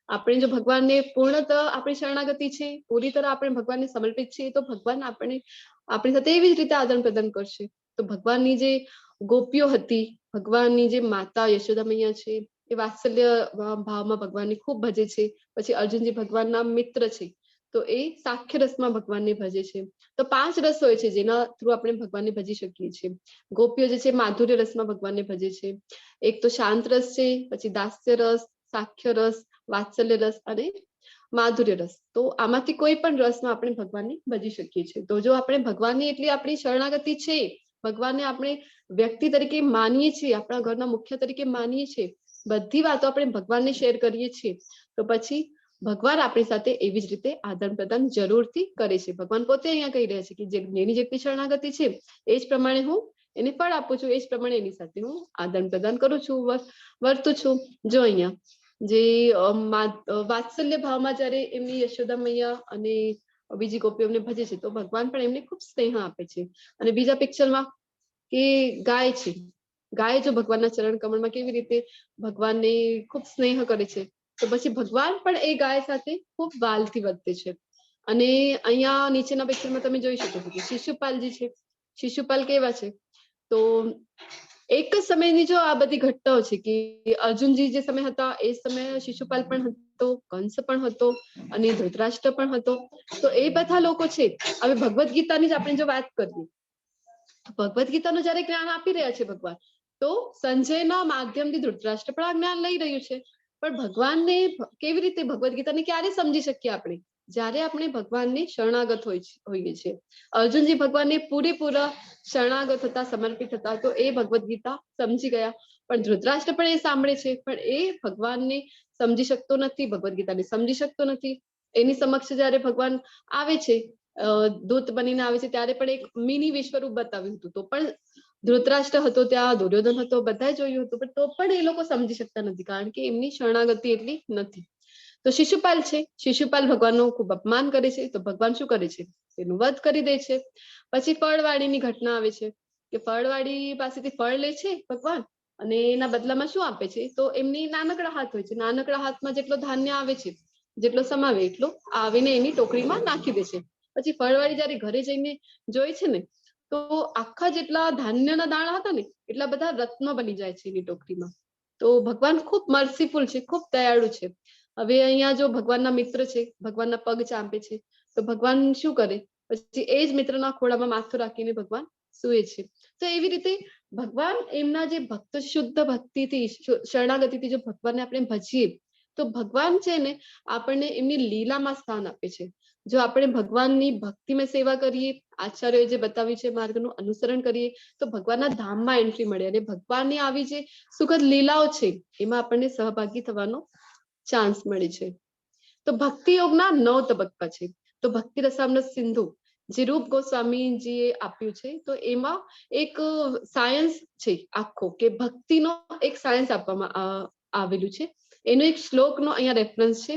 આપણે જો ભગવાનને પૂર્ણતઃ આપણી શરણાગતિ છે, પૂરી તરહ આપણે ભગવાનને સમર્પિત છીએ, તો ભગવાન આપણી સાથે એવી જ રીતે આદાન પ્રદાન કરશે. તો ભગવાનની જે ગોપીઓ હતી, ભગવાનની જે માતા યશોદા મૈયા છે, એ વાત્સલ્ય ભાવમાં ભગવાનને ખૂબ ભજે છે. પછી અર્જુનજી ભગવાનના મિત્ર છે તો એ સાખ્ય રસમાં ભગવાનને ભજે છે. તો 5 રસ હોય છે જેના થ્રુ આપણે ભગવાનને ભજી શકીએ છીએ. ગોપીઓ જે છે માધુર્ય રસમાં ભગવાનને ભજે છે. એક તો શાંત રસ છે, પછી દાસ્ય રસ, સાખ્ય રસ, વાત્સલ્ય રસ અને માધુર્ય રસ. તો આમાંથી કોઈ પણ રસમાં આપણે ભગવાનને ભજી શકીએ છીએ. તો જો આપણે ભગવાનની એટલી આપણી શરણાગતિ છે, ભગવાનને આપણે વ્યક્તિ તરીકે માનીએ છીએ, આપણા ઘરના મુખ્ય તરીકે માનીએ છીએ, બધી વાતો આપણે ભગવાનને શેર કરીએ છીએ, તો પછી ભગવાન આપણી સાથે એવી જ રીતે આદાન પ્રદાન જરૂરથી કરે છે. ભગવાન પોતે અહીંયા કહી રહ્યા છે કે જેની જેટલી શરણાગતિ છે એ જ પ્રમાણે હું એને ફળ આપું છું, એ જ પ્રમાણે એની સાથે હું આદાન પ્રદાન કરું છું, વર્તું છું. જો અહીંયા જે વાત્સલ્ય ભાવમાં જયારે એમની યશોદા મૈયા અને બીજી ગોપીઓ એમને ભજે છે તો ભગવાન પણ એમને ખૂબ સ્નેહ આપે છે. અને બીજા પિક્ચરમાં કે ગાય છે, ગાય જો ભગવાનના ચરણ કમળમાં કેવી રીતે ભગવાનને ખૂબ સ્નેહ કરે છે, તો પછી ભગવાન પણ એ ગાય સાથે ખૂબ વાલથી વર્તે છે. અને અહીંયા નીચેના પિક્ચરમાં તમે જોઈ શકો છો કે શિશુપાલજી છે. શિશુપાલ કેવા છે, તો એક જ સમયની જો આ બધી ઘટનાઓ છે કે અર્જુનજી જે સમય હતા એ સમયે શિશુપાલ પણ હતો, કંસ પણ હતો અને ધૃતરાષ્ટ્ર પણ હતો. તો એ બધા લોકો છે. હવે ભગવદ્ ગીતાની જ આપણે જો વાત કરીએ, ભગવદ્ ગીતાનું જયારે જ્ઞાન આપી રહ્યા છે ભગવાન, તો સંજયના માધ્યમથી ધૃતરાષ્ટ્ર પણ આ જ્ઞાન લઈ રહ્યું છે. પણ ભગવાનને કેવી રીતે ભગવદ્ ગીતાને ક્યારે સમજી શકીએ આપણે? જ્યારે આપણે ભગવાનને શરણાગત હોઈએ છીએ. અર્જુનજી ભગવાનને પૂરેપૂરા શરણાગત હતા, સમર્પિત હતા, તો એ ભગવદ્ ગીતા સમજી ગયા. પણ ધૃતરાષ્ટ્ર પણ એ સાંભળે છે, પણ એ ભગવાનને સમજી શકતો નથી, ભગવદ્ ગીતાને સમજી શકતો નથી. એની સમક્ષ જયારે ભગવાન આવે છે, દૂત બનીને આવે છે, ત્યારે પણ એક મિની વિશ્વરૂપ બતાવ્યું હતું. તો પણ ધૃતરાષ્ટ્ર હતો ત્યાં, દુર્યોધન હતો, બધાએ જોયું હતું, પણ તો પણ એ લોકો સમજી શકતા નથી, કારણ કે એમની શરણાગતિ એટલી નથી. તો શિશુપાલ છે, શિશુપાલ ભગવાનનું ખૂબ અપમાન કરે છે, તો ભગવાન શું કરે છે? એનું વધ કરી દે છે. પછી ફળવાડીની ઘટના આવે છે કે ફળવાડી પાસેથી ફળ લે છે ભગવાન, અને એના બદલામાં શું આપે છે? તો એમની નાનકડા હાથ હોય છે, નાનકડા હાથમાં જેટલો ધાન્ય આવે છે, જેટલો સમાવે એટલો આવીને એની ટોકરીમાં નાખી દે છે. પછી ફળવાડી જયારે ઘરે જઈને જોઈ છે ને, તો આખા જેટલા ધાન્યના દાણા હતા ને એટલા બધા રત્ન બની જાય છે એની ટોકરીમાં. તો ભગવાન ખૂબ મર્સીફુલ છે, ખૂબ દયાળુ છે. હવે અહીંયા જો ભગવાનના મિત્ર છે, ભગવાનના પગ ચાંપે છે, તો ભગવાન શું કરે? પછી એ જ મિત્રના ખોળામાં માથું રાખીને ભગવાન સૂએ છે. તો એવી રીતે ભગવાન એમના જે ભક્ત શુદ્ધ ભક્તિથી શરણાગતિથી જો ભગવાનને આપણે ભજીએ, તો ભગવાન છે ને આપણને એમની લીલામાં સ્થાન આપે છે. જો આપણે ભગવાનની ભક્તિમાં સેવા કરીએ, આચાર્યોએ જે બતાવ્યું છે માર્ગનું અનુસરણ કરીએ, તો ભગવાનના ધામમાં એન્ટ્રી મળે, અને ભગવાનની આવી જે સુખદ લીલાઓ છે એમાં આપણને સહભાગી થવાનો ચાન્સ મળે છે. તો ભક્તિ યોગના 9 તબક્કા છે. તો ભક્તિ રસામૃત સિંધુ જે રૂપ ગોસ્વામીજીએ આપ્યું છે, તો એમાં એક સાયન્સ છે આખો, કે ભક્તિનો એક સાયન્સ આપવામાં આવેલું છે. એનો એક શ્લોકનો અહીંયા રેફરન્સ છે,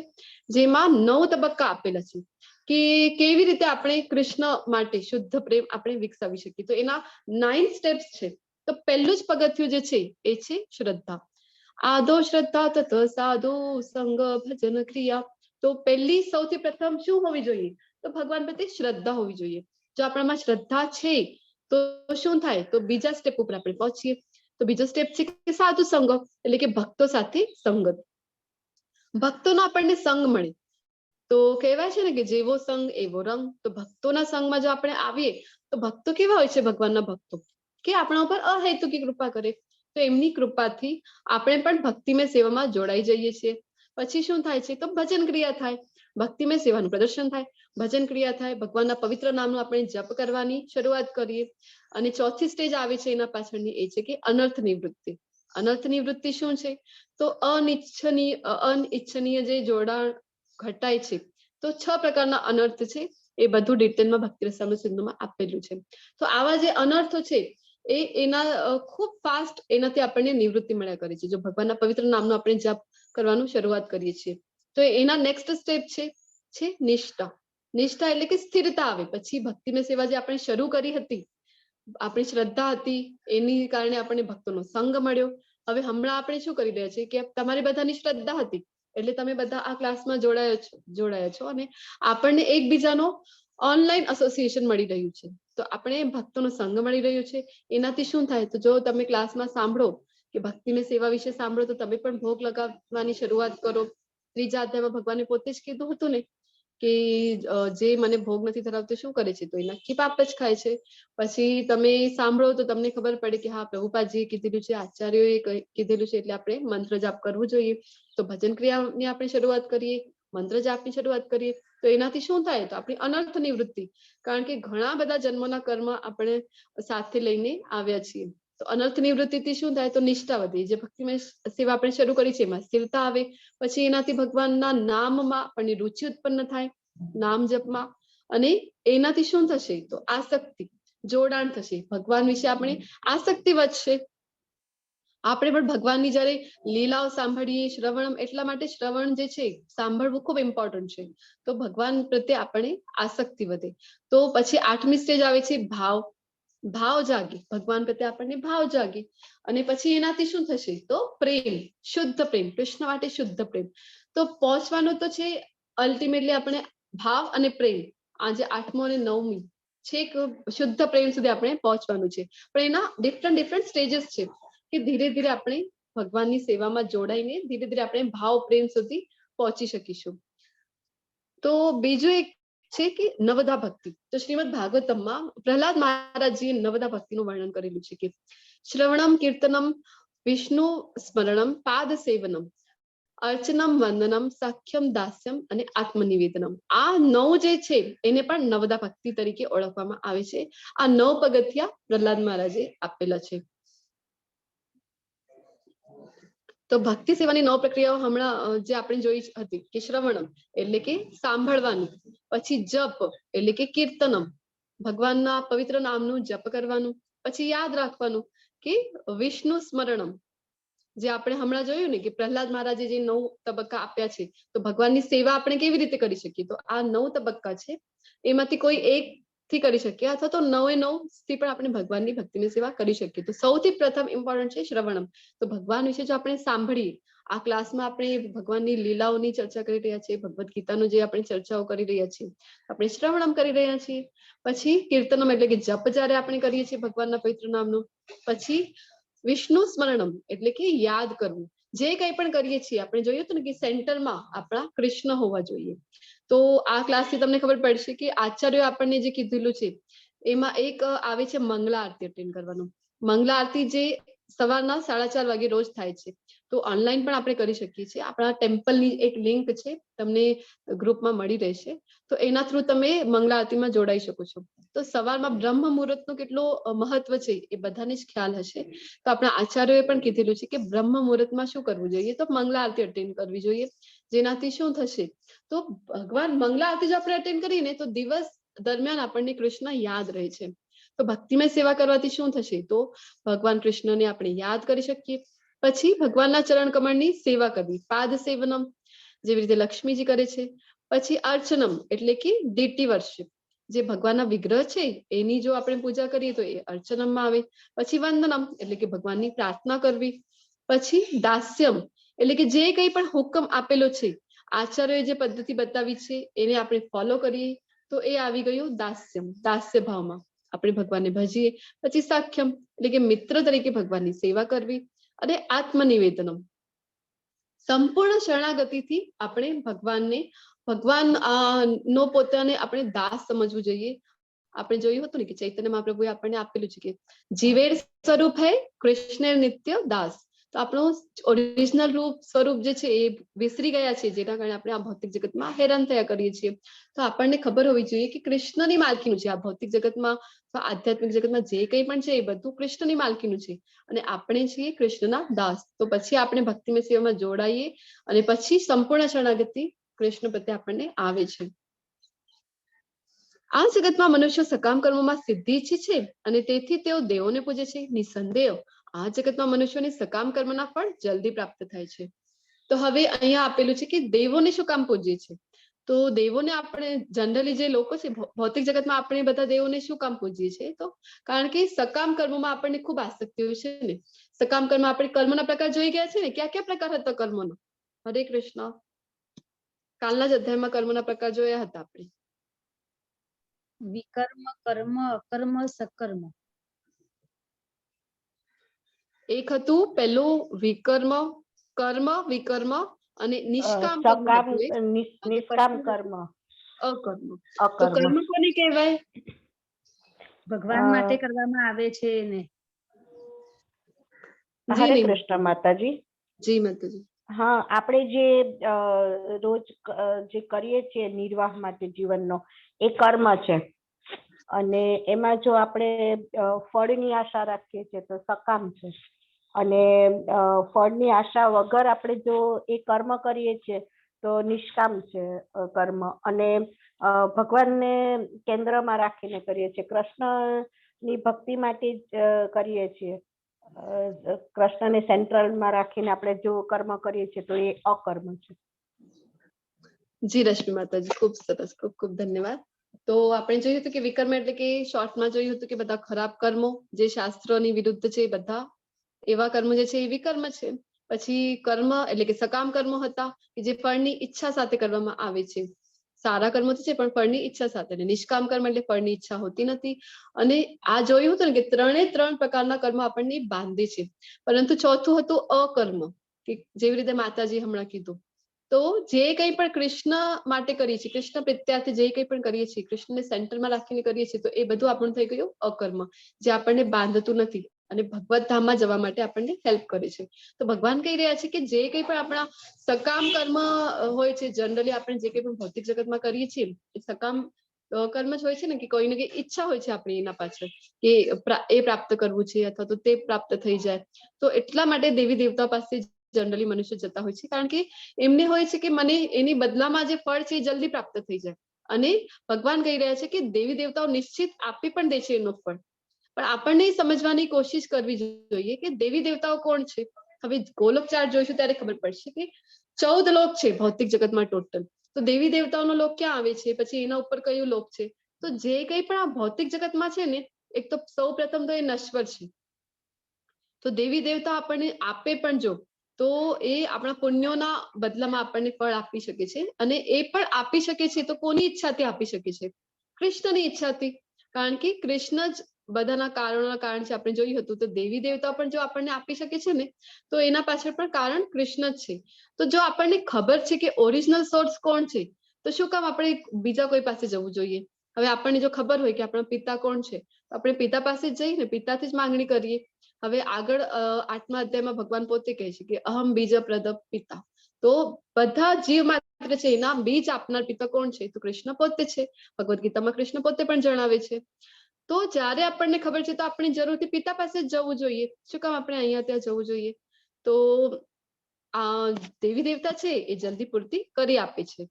જેમાં 9 તબક્કા આપેલા છે કે કેવી રીતે આપણે કૃષ્ણ માટે શુદ્ધ પ્રેમ આપણે વિકસાવી શકીએ. તો એના 9 સ્ટેપ્સ છે. તો પહેલું જ પગથિયું જે છે એ છે શ્રદ્ધા. આદો શ્રદ્ધા તત સાધુ સંગ ભજન ક્રિયા. તો પહેલી સૌથી પ્રથમ શું હોવી જોઈએ? તો ભગવાન પ્રત્યે શ્રદ્ધા હોવી જોઈએ. જો આપણામાં શ્રદ્ધા છે તો શું થાય? તો બીજા સ્ટેપ ઉપર આપણે પહોંચીએ. તો બીજો સ્ટેપ છે કે સાધુ સંગ, એટલે કે ભક્તો સાથે સંગત. ભક્તોનો આપણને સંગ મળે. તો કહેવાય છે ને કે જેવો સંગ એવો રંગ. તો ભક્તોના સંગમાં જો આપણે આવીએ, તો ભક્તો કેવા હોય છે? ભગવાનના ભક્તો કે આપણા ઉપર અહેતુકી કૃપા કરે. તો એમની કૃપાથી આપણે પણ ભક્તિમય સેવામાં જોડાઈ જઈએ છીએ. પછી શું થાય છે? તો ભજન ક્રિયા થાય, ભક્તિમય સેવાનું પ્રદર્શન થાય, ભજન ક્રિયા થાય, ભગવાનના પવિત્ર નામનું આપણે જપ કરવાની શરૂઆત કરીએ. અને ચોથી સ્ટેજ આવે છે એના પાછળની, એ છે કે અનર્થ નિવૃત્તિ. અનર્થ નિવૃત્તિ શું છે? તો અનિચ્છનીય જે જોડાણ ઘટાય છે. તો 6 પ્રકારના અનર્થ છે, એ બધું ડિટેલમાં ભક્તિ રસામૃત સિંધુમાં આપેલું છે. તો આવા જે અનર્થો છે એ એના ખૂબ ફાસ્ટ એનાથી આપણને નિવૃત્તિ મળ્યા કરે છે, જો ભગવાનના પવિત્ર નામનો આપણે જપ કરવાનું શરૂઆત કરીએ છીએ. તો એના નેક્સ્ટ સ્ટેપ છે નિષ્ઠા. નિષ્ઠા એટલે કે સ્થિરતા આવે. પછી ભક્તિમય સેવા જે આપણે શરૂ કરી હતી, આપણી શ્રદ્ધા હતી, એની કારણે આપણને ભક્તોનો સંગ મળ્યો. હવે હમણાં આપણે શું કરી રહ્યા છીએ કે તમારી બધાની શ્રદ્ધા હતી એટલે તમે બધા આ ક્લાસમાં જોડાયા છો, અને આપણને એકબીજાનો ઓનલાઈન એસોસિએશન મળી રહ્યું છે. તો આપણે ભક્તોનો સંગ મળી રહ્યો છે. એનાથી શું થાય? તો જો તમે ક્લાસમાં સાંભળો કે ભક્તિમય સેવા વિશે સાંભળો, તો તમે પણ ભોગ લગાવવાની શરૂઆત કરો. ત્રીજા અધ્યાયમાં ભગવાને પોતે જ કીધું હતું ને કે જે મને ભોગ નથી ધરાવતો શું કરે છે? તો એ નક્કી પાપ જ ખાય છે. પછી તમે સાંભળો તો તમને ખબર પડે કે હા, પ્રભુપાદજીએ કીધેલું છે, આચાર્યોએ કીધેલું છે, એટલે આપણે મંત્ર જાપ કરવું જોઈએ. તો ભજન ક્રિયાની આપણે શરૂઆત કરીએ, મંત્ર જાપની શરૂઆત કરીએ. તો એનાથી શું થાય તો આપણી અનર્થ નિવૃત્તિ, કારણ કે ઘણા બધા જન્મોના કર્મ આપણે સાથે લઈને આવ્યા છીએ. તો અનર્થ નિવૃત્તિથી શું થાય તો નિષ્ઠા વધે, જે ભક્તિમય સેવા આપણે શરૂ કરી છે એમાં સ્થિરતા આવે, પછી એનાથી ભગવાનના નામમાં આપણને રુચિ ઉત્પન્ન થાય, નામ જપમાં, અને એનાથી શું થશે તો આસક્તિ, જોડાણ થશે, ભગવાન વિશે આપણે આસક્તિ વધશે. આપણે પણ ભગવાનની જયારે લીલાઓ સાંભળીએ, શ્રવણમ, એટલા માટે શ્રવણ જે છે સાંભળવું ખૂબ ઇમ્પોર્ટન્ટ છે. તો ભગવાન પ્રત્યે આપણે આસક્તિ વધે. તો પછી 8મી સ્ટેજ આવે છે ભાવ. ભાવ જાગે, ભગવાન પ્રત્યે આપણને ભાવ જાગે, અને પછી એનાથી શું થશે તો પ્રેમ, શુદ્ધ પ્રેમ, કૃષ્ણ માટે શુદ્ધ પ્રેમ. તો પહોંચવાનું તો છે અલ્ટિમેટલી આપણે ભાવ અને પ્રેમ, આજે 8મો અને 9મી છેક શુદ્ધ પ્રેમ સુધી આપણે પહોંચવાનું છે. પણ એના ડિફરન્ટ સ્ટેજીસ છે કે ધીરે ધીરે આપણે ભગવાનની સેવામાં જોડાઈને ધીરે ધીરે આપણે ભાવ પ્રેમ સુધી પહોંચી શકીશું. તો બીજું એક છે કે નવદા ભક્તિ. તો શ્રીમદ ભાગવતમમાં પ્રહલાદ મહારાજજીએ નવદા ભક્તિનું વર્ણન કરેલું છે કે શ્રવણમ, કીર્તનમ, વિષ્ણુ સ્મરણમ, પાદ સેવનમ, અર્ચનમ, વંદનમ, સાખ્યમ, દાસ્યમ અને આત્મનિવેદનમ. આ 9 જે છે એને પણ નવદા ભક્તિ તરીકે ઓળખવામાં આવે છે. આ 9 પગથિયા પ્રહલાદ મહારાજે આપેલા છે. તો ભક્તિ સેવાની 9 પ્રક્રિયાઓ હમણાં જે આપણે જોઈ હતી કે શ્રવણમ એટલે કે સાંભળવાનું, પછી જપ એટલે કે કીર્તનમ, ભગવાનના પવિત્ર નામનું જપ કરવાનું, પછી યાદ રાખવાનું કે વિષ્ણુ સ્મરણમ, જે આપણે હમણાં જોયું ને કે પ્રહલાદ મહારાજે જે 9 તબક્કા આપ્યા છે, તો ભગવાનની સેવા આપણે કેવી રીતે કરી શકીએ, તો આ 9 તબક્કા છે, એમાંથી કોઈ એક થી કરી શકીએ, અથવા તો 9 થી પણ આપણે ભગવાનની ભક્તિની સેવા કરી શકીએ. તો સૌથી પ્રથમ ઇમ્પોર્ટન્ટ છે શ્રવણમ. તો ભગવાન વિશે જો આપણે સાંભળીએ, આ ક્લાસમાં આપણે ભગવાનની લીલાઓની ચર્ચા કરી રહ્યા છીએ, ભગવદ ગીતાનું જે આપણે ચર્ચાઓ કરી રહ્યા છીએ, આપણે શ્રવણમ કરી રહ્યા છીએ. પછી કીર્તનમ એટલે કે જપ જયારે આપણે કરીએ છીએ ભગવાનના પવિત્ર નામનું. પછી વિષ્ણુ સ્મરણમ એટલે કે યાદ કરવું, જે કંઈ પણ કરીએ છીએ આપણે જોયું હતું ને કે સેન્ટરમાં આપણા કૃષ્ણ હોવા જોઈએ. તો આ ક્લાસથી તમને ખબર પડશે કે આચાર્યો આપણને જે કીધેલું છે એમાં એક આવે છે મંગલા આરતી અટેન્ડ કરવાનું. મંગલા આરતી જે સવારના 4:30 વાગે રોજ થાય છે. તો ઓનલાઈન પણ આપણે કરી શકીએ છીએ. આપણા ટેમ્પલની એક લિંક છે, તમને ગ્રુપમાં મળી રહેશે. તો એના થ્રુ તમે મંગલા આરતીમાં જોડાઈ શકો છો. તો સવારમાં બ્રહ્મ મુહૂર્તનું કેટલું મહત્વ છે એ બધાને જ ખ્યાલ હશે. તો આપણા આચાર્યોએ પણ કીધેલું છે કે બ્રહ્મ મુહૂર્તમાં શું કરવું જોઈએ, તો મંગલા આરતી અટેન્ડ કરવી જોઈએ. જેનાથી શું થશે તો ભગવાન મંગલા આરતી જો આપણે અટેન્ડ કરીએ ને તો દિવસ દરમિયાન આપણને કૃષ્ણ યાદ રહે છે. તો ભક્તિમય સેવા કરવાથી શું થશે તો ભગવાન કૃષ્ણને આપણે યાદ કરી શકીએ. પછી ભગવાનના ચરણ કમળની સેવા કરવી, પાદ સેવનમ, જેવી રીતે લક્ષ્મીજી કરે છે. પછી અર્ચનમ એટલે કે દીટી વર્શિપ, જે ભગવાનના વિગ્રહ છે એની જો આપણે પૂજા કરીએ તો એ અર્ચનમમાં આવે. પછી વંદનમ એટલે કે ભગવાનની પ્રાર્થના કરવી. પછી દાસ્યમ એટલે કે જે કંઈ પણ હુકમ આપેલો છે, આચાર્યોએ જે પદ્ધતિ બતાવી છે એને આપણે ફોલો કરીએ તો એ આવી ગયું દાસ્યમ, દાસ્ય ભાવમાં આપણે ભગવાનને ભજીએ. પછી સાખ્યમ એટલે કે મિત્ર તરીકે ભગવાનની સેવા કરવી. અને આત્મનિવેદનમ, સંપૂર્ણ શરણાગતિથી આપણે ભગવાન નો પોતાને આપણે દાસ સમજવું જોઈએ. આપણે જોયું હતું ને કે ચૈતન્ય મહાપ્રભુએ આપણને આપેલું છે કે જીવેર સ્વરૂપ હૈ કૃષ્ણ નિત્ય દાસ. તો આપણું ઓરિજિનલ સ્વરૂપ જે છે એ વિસરી ગયા છે, જેના કારણે આપણે આ ભૌતિક જગતમાં હેરાન થયા કરીએ છીએ. તો આપણને ખબર હોવી જોઈએ કે કૃષ્ણની માલકીનું છે આ ભૌતિક જગતમાં, આધ્યાત્મિક જગતમાં જે કંઈ પણ છે એ બધું કૃષ્ણની માલકીનું છે, અને આપણે છીએ કૃષ્ણના દાસ. તો પછી આપણે ભક્તિમય સેવામાં જોડાઈએ અને પછી સંપૂર્ણ શરણાગતિ કૃષ્ણ પ્રત્યે આપણને આવે છે. આ જગતમાં મનુષ્ય સકામ કર્મોમાં સિદ્ધિ ઈચ્છે છે અને તેથી તેઓ દેવોને પૂજે છે. નિસંદેહ આ જગતમાં મનુષ્યોને સકામ કર્મના ફળ જલ્દી પ્રાપ્ત થાય છે. તો હવે અહીંયા આપેલું છે કે દેવોને શું કામ પૂજીએ છે, તો દેવોને આપણે જનરલી જે લોકો છે ભૌતિક જગતમાં આપણે બધા દેવોને શું કામ પૂજીએ છીએ, તો કારણ કે સકામ કર્મોમાં આપણને ખૂબ આસક્તિ હોય છે ને. સકામ કર્મ આપણે કર્મના પ્રકાર જોઈ ગયા છે ને, કયા કયા પ્રકાર હતા કર્મનો. હરે કૃષ્ણ. કાલના જ અધ્યાયમાં કર્મના પ્રકાર જોયા હતા આપણે. વિકર્મ, કર્મ, અકર્મ, સકર્મ. એક હતું પેલું વિકર્મ, કર્મ, વિકર્મ અને નિષ્કામ કર્મ હતું એક. નિષ્કામ કર્મ, અકર્મ. તો અકર્મ. કર્મ કોને કહેવાય? ભગવાન માટે કરવામાં આવે છે ને. જી હરે નહીં. કૃષ્ણ માતાજી. જી માતાજી. હા, આપણે જે રોજ જે કરીએ છીએ નિર્વાહ માટે જીવનનો, એ કર્મ છે. અને એમાં જો આપણે ફળની આશા રાખીએ છીએ તો સકામ છે. અને ફળની આશા વગર આપણે જો એ કર્મ કરીએ છીએ તો નિષ્કામ છે કર્મ. અને ભગવાનને કેન્દ્રમાં રાખીને કરીએ છીએ, કૃષ્ણની ભક્તિ માટે જ કરીએ છીએ. કૃષ્ણને સેન્ટ્રલમાં રાખીને આપણે જો કર્મ કરીએ છીએ તો એ અકર્મ છે. જી રશ્મિ માતાજી, ખૂબ સરસ, ખૂબ ખૂબ ધન્યવાદ. તો આપણે જોયું હતું કે વિકર્મ એટલે કે શોર્ટમાં જોયું હતું કે બધા ખરાબ કર્મો જે શાસ્ત્રોની વિરુદ્ધ છે, બધા એવા કર્મો જે છે એ વિકર્મ છે. પછી કર્મ એટલે કે સકામ કર્મો હતા કે જે ફળની ઈચ્છા સાથે કરવામાં આવે છે. સારા કર્મો તો છે પણ ફળની ઈચ્છા સાથે. નિષ્કામ કર્મ એટલે ફળની ઈચ્છા હોતી નથી. અને આ જોયું હતું ને કે ત્રણ પ્રકારના કર્મ આપણને બાંધે છે. પરંતુ ચોથું હતું અકર્મ, કે જેવી રીતે માતાજી હમણાં કીધું. તો જે કંઈ પણ કૃષ્ણ માટે કરીએ છીએ, કૃષ્ણ પ્રત્યાર્થે જે કંઈ પણ કરીએ છીએ, કૃષ્ણને સેન્ટરમાં રાખીને કરીએ છીએ, તો એ બધું આપણું થઈ ગયું અકર્મ, જે આપણને બાંધતું નથી અને ભગવત ધામમાં જવા માટે આપણને હેલ્પ કરે છે. તો ભગવાન કહી રહ્યા છે કે જે કંઈ પણ આપણા સકામ કર્મ હોય છે, જનરલી આપણે જે કંઈ પણ ભૌતિક જગતમાં કરીએ છીએ એ સકામ કર્મ જ હોય છે ને, કે કોઈને કઈ ઈચ્છા હોય છે આપણી એના પાછળ કે એ પ્રાપ્ત કરવું છે અથવા તો તે પ્રાપ્ત થઈ જાય. તો એટલા માટે દેવી દેવતા પાસે જનરલી મનુષ્ય જતા હોય છે, કારણ કે એમને હોય છે કે મને એની બદલામાં જે ફળ છે એ જલ્દી પ્રાપ્ત થઈ જાય. અને ભગવાન કહી રહ્યા છે કે દેવી દેવતાઓ નિશ્ચિત આપી પણ દે છે એનો ફળ, પણ આપણને સમજવાની કોશિશ કરવી જોઈએ કે દેવી દેવતાઓ કોણ છે. હવે ગોલોક ચાર્ટ જોઈશું ત્યારે ખબર પડશે કે 14 લોક છે ભૌતિક જગતમાં ટોટલ. તો દેવી દેવતાઓનો લોક ક્યાં આવે છે, પછી એના ઉપર કયું લોક છે. તો જે કંઈ પણ આ ભૌતિક જગતમાં છે ને, એક તો સૌ પ્રથમ તો એ નશ્વર છે. તો દેવી દેવતા આપણને આપે પણ જો, તો એ આપણા પુણ્યોના બદલામાં આપણને ફળ આપી શકે છે. અને એ પણ આપી શકે છે તો કોની ઈચ્છાથી આપી શકે છે? કૃષ્ણની ઈચ્છાથી. કારણ કે કૃષ્ણ જ બધાના કારણોના કારણ છે. આપણે જોયું હતું તો દેવી દેવતા પણ જો આપણને આપી શકે છે ને, તો એના પાછળ પણ કારણ કૃષ્ણ જ છે. તો જો આપણને ખબર છે કે ઓરિજિનલ સોર્સ કોણ છે, તો શું કામ આપણે બીજા કોઈ પાસે જવું જોઈએ? હવે આપણને જો ખબર હોય કે આપણા પિતા કોણ છે, તો આપણે પિતા પાસે જ જઈને પિતાથી જ માંગણી કરીએ. હવે આગળ 8મા અધ્યાયમાં ભગવાન પોતે કહે છે કે અહમ બીજ પ્રદપ પિતા. તો બધા જીવ માત્ર છે એના બીજ આપનાર પિતા કોણ છે? તો કૃષ્ણ પોતે છે. ભગવદ્ ગીતામાં કૃષ્ણ પોતે પણ જણાવે છે. તો જ્યારે આપણને ખબર છે તો આપણે જરૂરથી પિતા પાસે જ જવું જોઈએ. શું કામ આપણે અહીંયા ત્યાં જવું જોઈએ? તો આ દેવી દેવતા છે એ જલ્દી પૂર્તિ કરી આપે છે.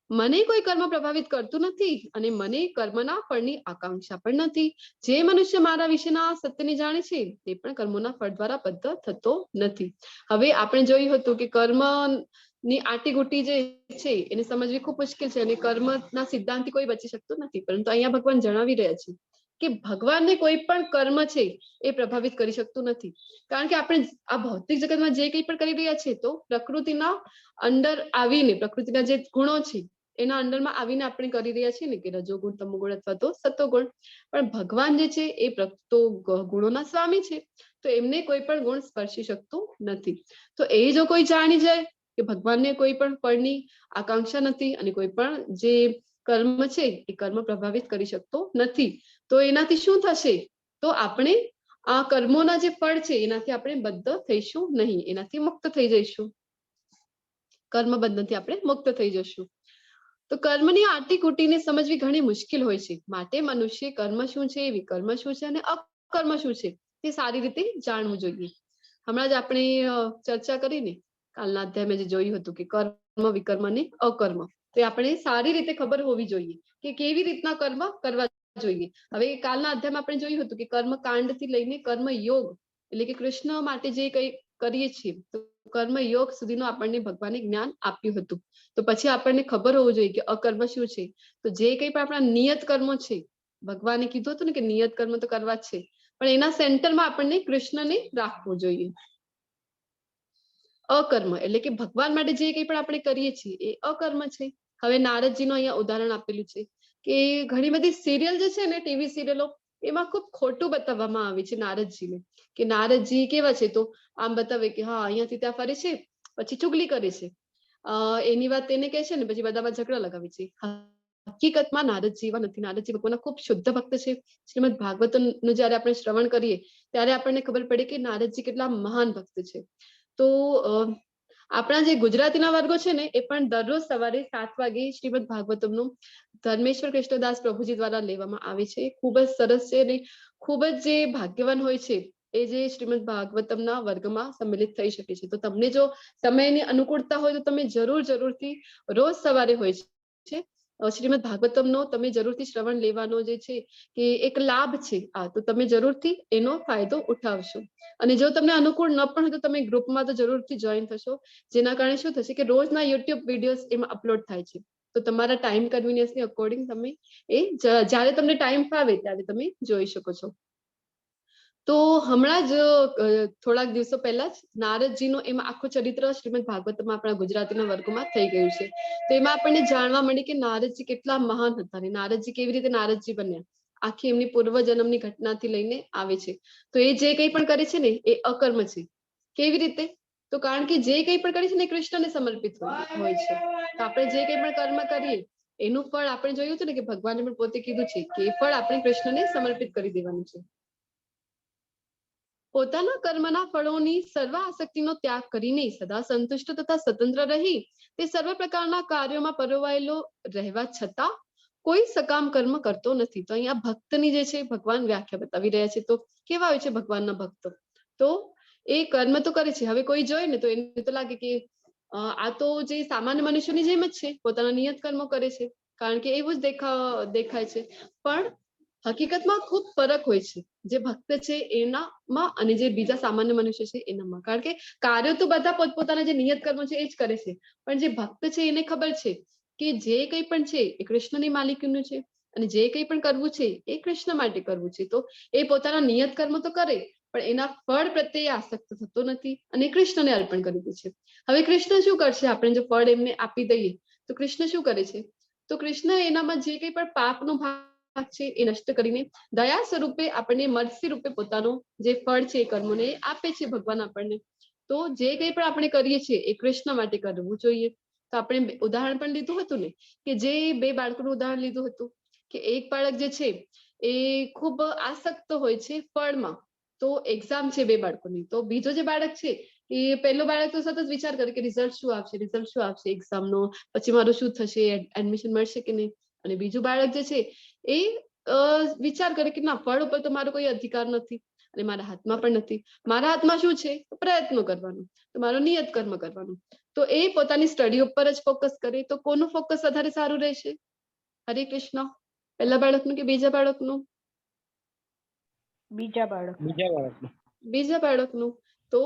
મને કોઈ કર્મ પ્રભાવિત કરતું નથી અને મને કર્મના ફળની આકાંક્ષા પણ નથી. જે મનુષ્ય મારા વિશેના સત્યને જાણે છે તે પણ કર્મોના ફળ દ્વારા બદ્ધ થતો નથી. હવે આપણે જોયું હતું કે કર્મ ની આટીગુટી જે છે એને સમજવી ખૂબ મુશ્કેલ છે અને કર્મના સિદ્ધાંતથી કોઈ બચી શકતું નથી. પરંતુ અહીંયા ભગવાન જણાવી રહ્યા છે કે ભગવાનને કોઈ પણ કર્મ છે એ પ્રભાવિત કરી શકતું નથી. કારણ કે આપણે આ ભૌતિક જગતમાં જે કંઈ પણ કરી રહ્યા છીએ તો પ્રકૃતિના અંદર આવીને, પ્રકૃતિના જે ગુણો છે એના અંદરમાં આવીને આપણે કરી રહ્યા છીએ ને, કે રજોગુણ, તમોગુણ અથવા તો સતોગુણ. પણ ભગવાન જે છે એ તો ગુણોના સ્વામી છે, તો એમને કોઈ પણ ગુણ સ્પર્શી શકતું નથી. તો એ જો કોઈ જાણી જાય કે ભગવાનને કોઈ પણ ફળની આકાંક્ષા નથી અને કોઈ પણ જે કર્મ છે એ કર્મ પ્રભાવિત કરી શકતો નથી, તો એનાથી શું થશે? તો આપણે આ કર્મોના જે ફળ છે એનાથી આપણે બદ્ધ થઈશું નહીં, એનાથી મુક્ત થઈ જઈશું. કર્મ બંધનથી આપણે મુક્ત થઈ જશું. તો કર્મની આટીકૂટીને સમજવી ઘણી મુશ્કેલ હોય છે. માટે મનુષ્ય કર્મ શું છે, વિકર્મ શું છે અને અકર્મ શું છે તે સારી રીતે જાણવું જોઈએ. હમણાં જ આપણે ચર્ચા કરીને કાલના અધ્યાયમાં જે જોયું હતું કે કર્મ, વિકર્મ અને અકર્મ, તો આપણે સારી રીતે ખબર હોવી જોઈએ કે કેવી રીતના કર્મ કરવા જોઈએ. હવે કાલના અધ્યાયમાં આપણે જોયું હતું કે કર્મ કાંડથી લઈને કર્મ યોગ એટલે કે કૃષ્ણ માટે જે કંઈ કરીએ છીએ તો કર્મ યોગ સુધીનું આપણને ભગવાને જ્ઞાન આપ્યું હતું. તો પછી આપણને ખબર હોવું જોઈએ કે અકર્મ શું છે. તો જે કંઈ પણ આપણા નિયત કર્મો છે, ભગવાને કીધું હતું ને કે નિયત કર્મ તો કરવા જ છે, પણ એના સેન્ટરમાં આપણને કૃષ્ણને રાખવું જોઈએ. અકર્મ એટલે કે ભગવાન માટે જે કંઈ પણ આપણે કરીએ છીએ એ અકર્મ છે. હવે નારદજીનું અહીંયા ઉદાહરણ આપેલું છે કે ઘણી બધી સિરિયલ જે છે ને, ટીવી સિરિયલો, એમાં ખૂબ ખોટું બતાવવામાં આવે છે નારદજીને, કે નારદજી કેવા છે તો આમ બતાવે કે હા અહીંયાથી ત્યાં ફરે છે, પછી ચુગલી કરે છે, એની વાત તેને કહે છે ને પછી બધામાં ઝઘડા લગાવે છે. હકીકતમાં નારદજી એવા નથી. નારદજી ભગવાનના ખૂબ શુદ્ધ ભક્ત છે. શ્રીમદ ભાગવતનું જયારે આપણે શ્રવણ કરીએ ત્યારે આપણને ખબર પડે કે નારદજી કેટલા મહાન ભક્ત છે. તો આપણા જે ગુજરાતીના વર્ગો છે ને એ પણ દરરોજ સવારે 7 વાગે શ્રીમદ ભાગવતમનું ધર્મેશ્વર કૃષ્ણદાસ પ્રભુજી દ્વારા લેવામાં આવે છે. ખૂબ જ સરસ છે અને ખૂબ જ જે ભાગ્યવાન હોય છે એ જે શ્રીમદ ભાગવતમના વર્ગમાં સંમિલિત થઈ શકે છે. તો તમને જો સમયની અનુકૂળતા હોય તો તમે જરૂરથી રોજ સવારે હોય છે શ્રીમદ ભાગવતમનો તમે જરૂરથી શ્રવણ લેવાનો જે છે કે એક લાભ છે આ, તો તમે જરૂરથી એનો ફાયદો ઉઠાવશો. અને જો તમને અનુકૂળ ન પણ હોય તો તમે ગ્રુપમાં તો જરૂરથી જોઈન થશો, જેના કારણે શું થશે કે રોજના યુટ્યુબ વિડીયોઝ એમાં અપલોડ થાય છે. તો તમારા ટાઈમ કન્વીનિયન્સની અકોર્ડિંગ તમે એ જ્યારે તમને ટાઈમ ફાવે ત્યારે તમે જોઈ શકો છો. તો હમણાં જ થોડાક દિવસો પહેલા જ નારદજીનો એમાં આખું ચરિત્ર શ્રીમદ ભાગવતમાં આપણા ગુજરાતીના વર્ગમાં થઈ ગયું છે. તો એમાં આપણને જાણવા મળ્યું કે નારદજી કેટલા મહાન હતા અને નારદજી કેવી રીતે નારદજી બન્યા. આખી એમની પૂર્વજન્મની ઘટનાથી લઈને આવે છે. તો એ જે કંઈ પણ કરે છે ને એ અકર્મ છે. કેવી રીતે? તો કારણ કે જે કંઈ પણ કરે છે ને એ કૃષ્ણને સમર્પિત હોય છે. તો આપણે જે કંઈ પણ કર્મ કરીએ એનું ફળ આપણે જોયું હતું ને કે ભગવાને પણ પોતે કીધું છે કે એ ફળ આપણે કૃષ્ણને સમર્પિત કરી દેવાનું છે. પોતાના કર્મના ફળોની સર્વ આસક્તિનો ત્યાગ કરીને સદા સંતુષ્ટ તથા સ્વતંત્ર રહી તે સર્વ પ્રકારના કાર્યોમાં પરોવાયેલો રહેવા છતાં કોઈ સકામ કર્મ કરતો નથી. તો અહીંયા ભક્તની જે છે ભગવાન વ્યાખ્યા બતાવી રહ્યા છે. તો કેવા હોય છે ભગવાનના ભક્તો? તો એ કર્મ તો કરે છે. હવે કોઈ જોઈ ને તો એને તો લાગે કે આ તો જે સામાન્ય મનુષ્યની જેમ જ છે, પોતાના નિયત કર્મો કરે છે, કારણ કે એવું જ દેખાય છે. પણ હકીકતમાં ખૂબ ફરક હોય છે જે ભક્ત છે એનામાં અને જે બીજા સામાન્ય મનુષ્ય છે એનામાં. કારણ કે કાર્યો તો બધા પોતપોતાના જે નિયત કર્મો છે એ જ કરે છે, પણ જે ભક્ત છે એને ખબર છે કે જે કંઈ પણ છે એ કૃષ્ણની માલિકીનું છે અને જે કંઈ પણ કરવું છે એ કૃષ્ણ માટે કરવું છે. તો એ પોતાના નિયત કર્મ તો કરે પણ એના ફળ પ્રત્યે આસક્ત થતો નથી અને કૃષ્ણને અર્પણ કરી દે છે. હવે કૃષ્ણ શું કરશે? આપણે જો ફળ એમને આપી દઈએ તો કૃષ્ણ શું કરે છે? તો કૃષ્ણ એનામાં જે કંઈ પણ પાપનો ભાગ છે એ નષ્ટ કરીને દયા સ્વરૂપે આપણને મરસી રૂપે પોતાનું જે ફળ છે એ કર્મોને આપે છે ભગવાન આપણને. તો જે કંઈ પણ આપણે કરીએ છીએ એ કૃષ્ણ માટે કરવું જોઈએ. તો આપણે ઉદાહરણ પણ લીધું હતું ને કે જે 2 બાળકોનું ઉદાહરણ લીધું હતું કે એક બાળક જે છે એ ખૂબ આસક્ત હોય છે ફળમાં. તો એક્ઝામ છે 2 બાળકોની, તો બીજો જે બાળક છે એ પહેલો બાળક તો સતત વિચાર કરે કે રિઝલ્ટ શું આવશે એક્ઝામનો, પછી મારું શું થશે, એડમિશન મળશે કે નહીં. અને બીજું બાળક જે છે એ વિચાર કરે કે ના, ફળ ઉપર તો મારો કોઈ અધિકાર નથી અને મારા હાથમાં પણ નથી. મારા હાથમાં શું છે? પ્રયત્નો કરવાનો, તો મારો નિયત કર્મ કરવાનું. તો એ પોતાની સ્ટડી ઉપર જ ફોકસ કરે. તો કોનું ફોકસ વધારે સારું રહેશે? હરે કૃષ્ણ. પહેલા બાળકનું કે બીજા બાળકનું? બીજા બાળકનું. તો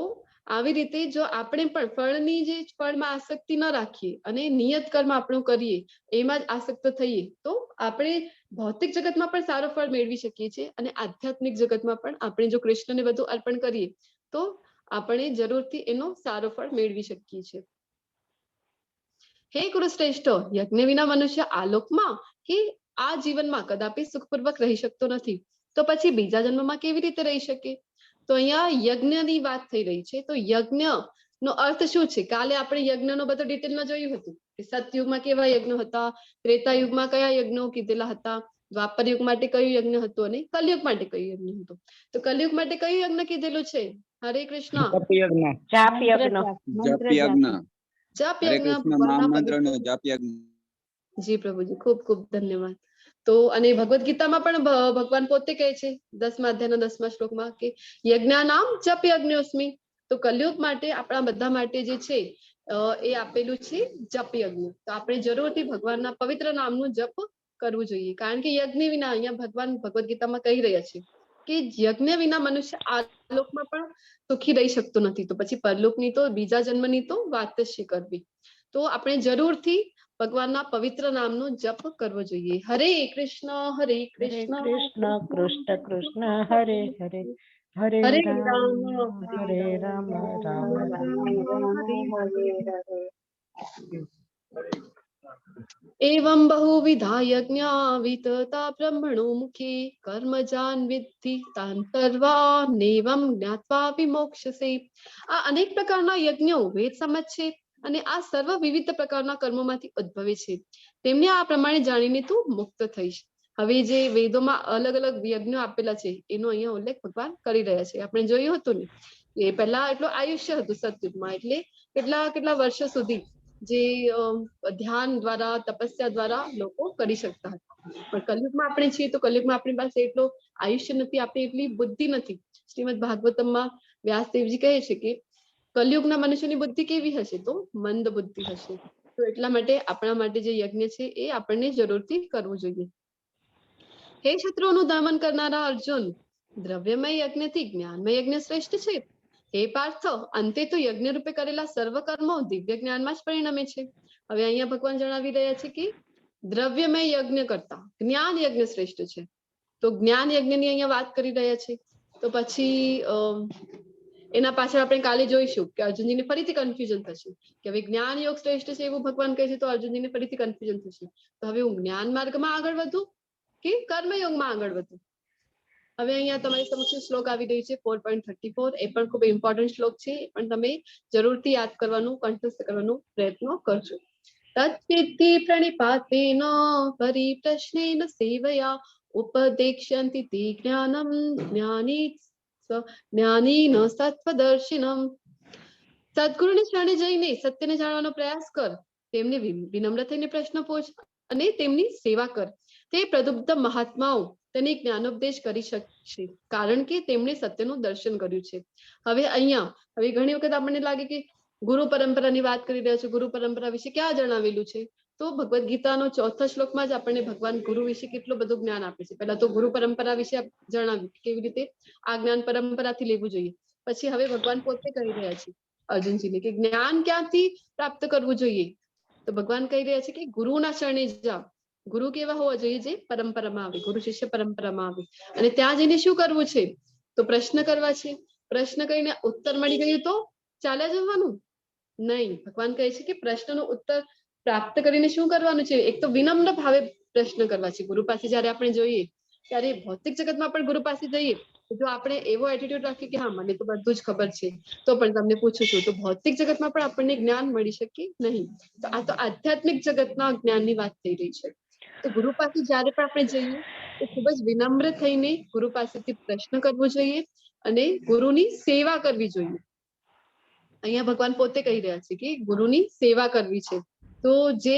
આવી રીતે જો આપણે પણ ફળમાં આસક્તિ ન રાખીએ અને નિયત કર્મ આપણું કરીએ, એમાં જ આસક્ત થઈએ, તો આપણે ભૌતિક જગતમાં પણ સારો ફળ મેળવી શકીએ છીએ અને આધ્યાત્મિક જગતમાં પણ આપણે જો કૃષ્ણને બધું અર્પણ કરીએ તો આપણે જરૂરથી એનો સારો ફળ મેળવી શકીએ છીએ. હે કુરુશ્રેષ્ઠ, યજ્ઞ વિના મનુષ્ય આ લોકમાં કે આ જીવનમાં કદાપી સુખપૂર્વક રહી શકતો નથી. તો પછી બીજા જન્મમાં કેવી રીતે રહી શકે? તો અહીંયા યજ્ઞની વાત થઈ રહી છે. તો યજ્ઞ નો અર્થ શું છે? કાલે આપણે યજ્ઞનો બધો ડિટેલમાં જોયું હતું કે સતયુગમાં કેવા યજ્ઞ હતા, ત્રેતાયુગમાં કયા યજ્ઞો કીધેલા હતા, દ્વાપર યુગ માટે કયું યજ્ઞ હતું અને કલયુગ માટે કયું યજ્ઞ હતું. તો કલયુગ માટે કયું યજ્ઞ કીધેલું છે? હરે કૃષ્ણ. જાપ યજ્ઞ. જપ યજ્ઞ. જાપ હરે યજ્ઞ. કૃષ્ણ મહામંત્રનો જપ યજ્ઞ. જી પ્રભુજી, ખૂબ ખૂબ ધન્યવાદ. તો અને ભગવદ ગીતામાં પણ ભગવાન પોતે કહે છે 10મા અધ્યાયના 10મા શ્લોકમાં કે યજ્ઞાનામ જપ યજ્ઞોસ્મિ. તો કલયુગ માટે આપણા બધા માટે જે છે એ આપેલું છે જપ યજ્ઞ. તો આપણે જરૂરથી ભગવાનના પવિત્ર નામનું જપ કરવું જોઈએ. કારણ કે યજ્ઞ વિના, અહીંયા ભગવાન ભગવદ ગીતામાં કહી રહ્યા છે કે યજ્ઞ વિના મનુષ્ય આ લોકમાં પણ સુખી રહી શકતો નથી. તો પછી પરલોકની તો, બીજા જન્મની તો વાત જ શી કરવી. તો આપણે જરૂરથી ભગવાનના પવિત્ર નામનો જપ કરવો જોઈએ. હરે કૃષ્ણ હરે કૃષ્ણ કૃષ્ણ કૃષ્ણ હરે હરે, હરે હરે રામ રામ હરે રામ, રામ एवं बहुविधा यज्ञा वितता ब्रह्मणो मुखे कर्मजान विद्धि तान सर्वानेवं ज्ञात्वा विमोक्षसे. આ અનેક પ્રકારના યજ્ઞો વેદ સમજ છે અને આ સર્વ વિવિધ પ્રકારના કર્મોમાંથી ઉદ્ભવે છે. તેમને આ પ્રમાણે જાણીને તું મુક્ત થઈશ. હવે જે વેદોમાં અલગ અલગ યજ્ઞો આપેલા છે એનો અહીંયા ઉલ્લેખ ભગવાન કરી રહ્યા છે. આપણે જોયું હતું ને એ પહેલા એટલું આયુષ્ય હતું સતયુગમાં, એટલે કેટલા કેટલા વર્ષો સુધી જે ધ્યાન દ્વારા તપસ્યા દ્વારા લોકો કરી શકતા હતા. પણ કલયુગમાં આપણે છીએ તો કલયુગમાં આપણી પાસે એટલો આયુષ્ય નથી, આપણી એટલી બુદ્ધિ નથી. શ્રીમદ ભાગવતમમાં વ્યાસદેવજી કહે છે કે કલયુગના મનુષ્યની બુદ્ધિ કેવી હશે? તો મંદ બુદ્ધિ હશે. તો એટલા માટે આપણા માટે જે યજ્ઞ છે એ આપણને જરૂરથી કરવું જોઈએ. હે શત્રુઓનું દમન કરનારા અર્જુન, દ્રવ્યમય યજ્ઞથી જ્ઞાનમય યજ્ઞ શ્રેષ્ઠ છે. હે પાર્થ, અંતે તો યજ્ઞ રૂપે કરેલા સર્વ કર્મો દિવ્ય જ્ઞાનમાં જ પરિણમે છે. હવે અહીંયા ભગવાન જણાવી રહ્યા છે કે દ્રવ્યમય યજ્ઞ કરતા જ્ઞાન યજ્ઞ શ્રેષ્ઠ છે. તો જ્ઞાન યજ્ઞની અહીંયા વાત કરી રહ્યા છે. તો પછી એના પાછળ આપણે કાલે જોઈશું કે અર્જુનજીને ફરીથી કન્ફ્યુઝન થશે કે હવે જ્ઞાન યોગ શ્રેષ્ઠ છે એવું ભગવાન કહે છે, તો અર્જુનજીને ફરીથી કન્ફ્યુઝન થશે. તો હવે હું જ્ઞાન માર્ગમાં આગળ વધું કે કર્મયોગમાં આગળ વધું? હવે અહીંયા તમારી સમક્ષ શ્લોક આવી રહ્યું છે 4.34. એ પણ ખૂબ ઇમ્પોર્ટન્ટ શ્લોક છે, એ પણ તમે જરૂરથી યાદ કરવાનું, કંઠસ્થ કરવાનો પ્રયત્ન કરજો. તત્વિદ્ધિ પ્રણિપાતેન પરિપ્રશ્નેન સેવયા ઉપદેક્ષ્યન્તિ તે જ્ઞાનમ જ્ઞાનીન સત્વદર્શિનમ. સદગુરુની શરણે જઈને સત્યને જાણવાનો પ્રયાસ કર, તેમને વિનમ્ર થઈને પ્રશ્ન પૂછ અને તેમની સેવા કર. તે પ્રબુદ્ધ મહાત્માઓ તેને જ્ઞાનોપદેશ કરી શકશે, કારણ કે તેમણે સત્યનું દર્શન કર્યું છે. હવે ઘણી વખત આપણને લાગે કે ગુરુ પરંપરાની વાત કરી રહ્યા છે, ગુરુ પરંપરા વિશે ક્યાં જણાવેલું છે? તો ભગવદ ગીતાનો 4થા શ્લોકમાં જ આપણને ભગવાન ગુરુ વિશે કેટલું બધું જ્ઞાન આપે છે. પહેલા તો ગુરુ પરંપરા વિશે જણાવ્યું કેવી રીતે આ જ્ઞાન પરંપરાથી લેવું જોઈએ. પછી હવે ભગવાન પોતે કહી રહ્યા છે અર્જુનજીને કે જ્ઞાન ક્યાંથી પ્રાપ્ત કરવું જોઈએ? તો ભગવાન કહી રહ્યા છે કે ગુરુના શરણે જાઓ. ગુરુ કેવા હોવા જોઈએ? જે પરંપરામાં આવે, ગુરુ શિષ્ય પરંપરામાં આવે. અને ત્યાં જઈને શું કરવું છે? તો પ્રશ્ન કરવા છે. પ્રશ્ન કરીને ઉત્તર મળી ગયું તો ચાલ્યા જવાનું નહીં. ભગવાન કહે છે કે પ્રશ્નનો ઉત્તર પ્રાપ્ત કરીને શું કરવાનું છે? એક તો વિનમ્ર ભાવે પ્રશ્ન કરવા છે. ગુરુ પાસે જયારે આપણે જોઈએ ત્યારે ભૌતિક જગતમાં પણ ગુરુ પાસે જઈએ, જો આપણે એવો એટીટ્યુડ રાખીએ કે હા મને તો બધું જ ખબર છે તો પણ તમને પૂછું છું, તો ભૌતિક જગતમાં પણ આપણને જ્ઞાન મળી શકે નહીં. તો આ તો આધ્યાત્મિક જગતના જ્ઞાનની વાત થઈ રહી છે. તો ગુરુ પાસે જયારે પણ આપણે જઈએ તો ખૂબ જ વિનમ્ર થઈને ગુરુ પાસેથી પ્રશ્ન કરવો જોઈએ અને ગુરુની સેવા કરવી જોઈએ. અહીંયા ભગવાન પોતે કહી રહ્યા છે કે ગુરુની સેવા કરવી છે. તો જે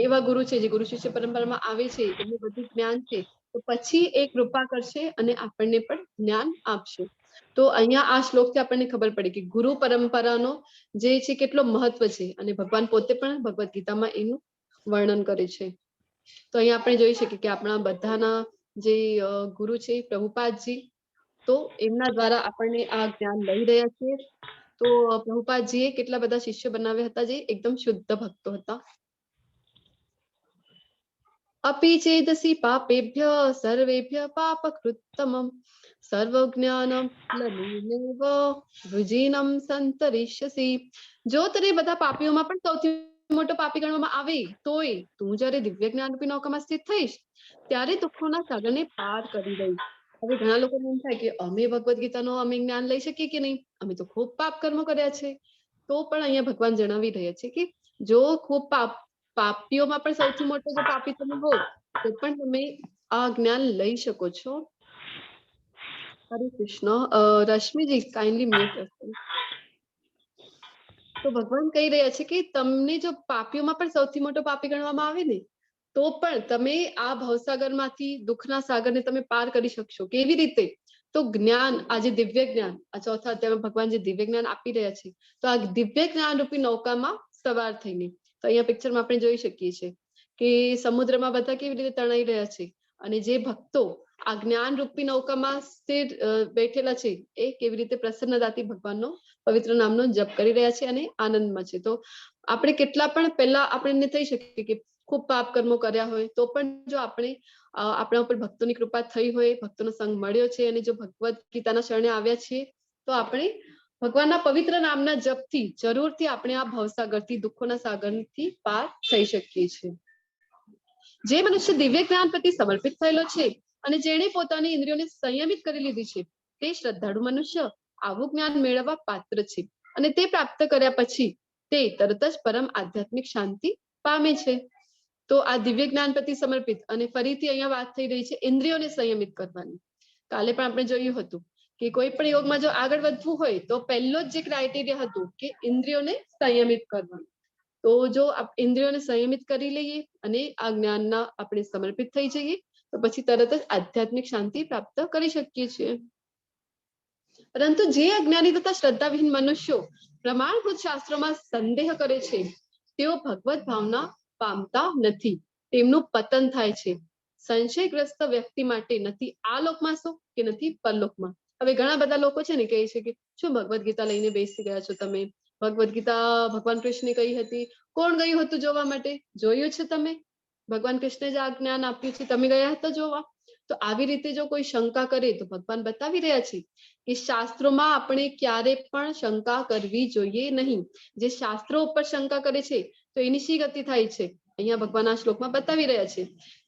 એવા ગુરુ છે જે ગુરુ શિષ્ય પરંપરામાં આવે છે, એમને બધું જ્ઞાન છે, તો પછી એ કૃપા કરશે અને આપણને પણ જ્ઞાન આપશે. તો અહીંયા આ શ્લોકથી આપણને ખબર પડે કે ગુરુ પરંપરાનો જે છે કેટલો મહત્વ છે, અને ભગવાન પોતે પણ ભગવદ ગીતામાં એનું વર્ણન કરે છે. તો અહીંયા આપણે જોઈ શકીએ કે આપણા બધાના જે ગુરુ છે પ્રભુપાદજી, તો એમના દ્વારા આપણને આ જ્ઞાન લઈ રહ્યા છીએ. તો પ્રભુપાદજીએ કેટલા બધા શિષ્ય બનાવ્યા હતા જે એકદમ શુદ્ધ ભક્તો હતા. અપી ચેદસી પાપેભ્ય સર્વેભ્ય પાપકૃત્તમમ સર્વજ્ઞાનમ લલિનેવ વૃજીનમ સંતરિષ્યસી. જો તને બધા પાપીઓમાં પણ સૌથી મોટો પાપી ગણવામાં આવે તોય તું જયારે દિવ્ય જ્ઞાન રૂપી નૌકામાં સ્થિત થઈશ ત્યારે દુઃખોના સાગરને પાર કરી દઈશ. હવે ઘણા લોકોને એમ થાય કે અમે ભગવદ ગીતાનો અમે જ્ઞાન લઈ શકીએ કે નહીં, અમે તો ખૂબ પાપ કર્મો કર્યા છે. તો પણ અહીંયા ભગવાન જણાવી રહ્યા છે કે જો ખૂબ પાપીઓમાં પણ સૌથી મોટો જો પાપી તમે હો તો પણ તમે આ જ્ઞાન લઈ શકો છો. હરે કૃષ્ણ. રશ્મિજી કાઇન્ડલી મ્યુટ કરશો. તો ભગવાન કહી રહ્યા છે કે તમને જો પાપીઓમાં પણ સૌથી મોટો પાપી ગણવામાં આવે ને તો પણ તમે આ ભવસાગરમાંથી દુઃખના સાગરને તમે પાર કરી શકશો. કેવી રીતે? તો જ્ઞાન, આ જે દિવ્ય જ્ઞાન, આ 4થા અધ્યાયમાં ભગવાન જે દિવ્ય જ્ઞાન આપી રહ્યા છે, તો આ દિવ્ય જ્ઞાન રૂપી નૌકામાં સવાર થઈને, તો અહીંયા પિક્ચરમાં આપણે જોઈ શકીએ છીએ કે સમુદ્રમાં બધા કેવી રીતે તણાઈ રહ્યા છે, અને જે ભક્તો આ જ્ઞાન રૂપી નૌકામાં સ્થિર બેઠેલા છે એ કેવી રીતે પ્રસન્નતાથી ભગવાનનો પવિત્ર નામનો જપ કરી રહ્યા છે અને આનંદમાં છે. તો આપણે કેટલા પણ પહેલા આપણને થઈ શકે કે ખૂબ પાપ કર્મો કર્યા હોય તો પણ જો આપણે આપણા ઉપર ભક્તોની કૃપા થઈ હોય, ભક્તોનો સંગ મળ્યો છે અને જો ભગવદ ગીતાના શરણે આવ્યા છીએ તો આપણે ભગવાનના પવિત્ર નામના જપથી જરૂરથી આપણે આ ભવસાગરથી, દુઃખોના સાગરથી પાર થઈ શકીએ છીએ. જે મનુષ્ય દિવ્ય જ્ઞાન પ્રતિ સમર્પિત થયેલો છે અને જેણે પોતાની ઇન્દ્રિયોને સંયમિત કરી લીધી છે તે શ્રદ્ધાળુ મનુષ્ય આવું જ્ઞાન મેળવવા પાત્ર છે, અને તે પ્રાપ્ત કર્યા પછી તે તરત જ પરમ આધ્યાત્મિક શાંતિ પામે છે. તો આ દિવ્ય જ્ઞાન પ્રતિ સમર્પિત અને ફરીથી અહીંયા વાત થઈ રહી છે ઇન્દ્રિયોને સંયમિત કરવાની. કાલે પણ આપણે જોયું હતું કે કોઈ પણ યોગમાં જો આગળ વધવું હોય તો પહેલો જ જે ક્રાઇટેરિયા હતું કે ઇન્દ્રિયોને સંયમિત કરવાનું. તો જો ઇન્દ્રિયોને સંયમિત કરી લઈએ અને આ જ્ઞાનના આપણે સમર્પિત થઈ જઈએ તો પછી તરત જ આધ્યાત્મિક શાંતિ પ્રાપ્ત કરી શકીએ છીએ. પરંતુ જે અજ્ઞાની તથા શ્રદ્ધાવિહીન મનુષ્યો પ્રમાણભૂત શાસ્ત્રોમાં સંદેહ કરે છે તેઓ ભગવત ભાવના પામતા નથી, તેમનું પતન થાય છે. સંશયગ્રસ્ત વ્યક્તિ માટે નથી આ લોકમાં શું કે નથી પરલોકમાં. હવે ઘણા બધા લોકો છે ને કહે છે કે શું ભગવદ ગીતા લઈને બેસી ગયા છો તમે? ભગવદ ગીતા ભગવાન કૃષ્ણે કહી હતી, કોણ ગયું હતું જોવા માટે? જોયું છે તમે? ભગવાન કૃષ્ણે જ આ જ્ઞાન આપ્યું છે, તમે ગયા હતા જોવા? તો આવી રીતે જો કોઈ શંકા કરે તો ભગવાન બતાવી રહ્યા છે કે શાસ્ત્રોમાં આપણે ક્યારે પણ શંકા કરવી જોઈએ નહીં. જે શાસ્ત્રો ઉપર શંકા કરે છે તો એની શી ગતિ થાય છે? અહીંયા ભગવાન આ શ્લોકમાં બતાવી રહ્યા છે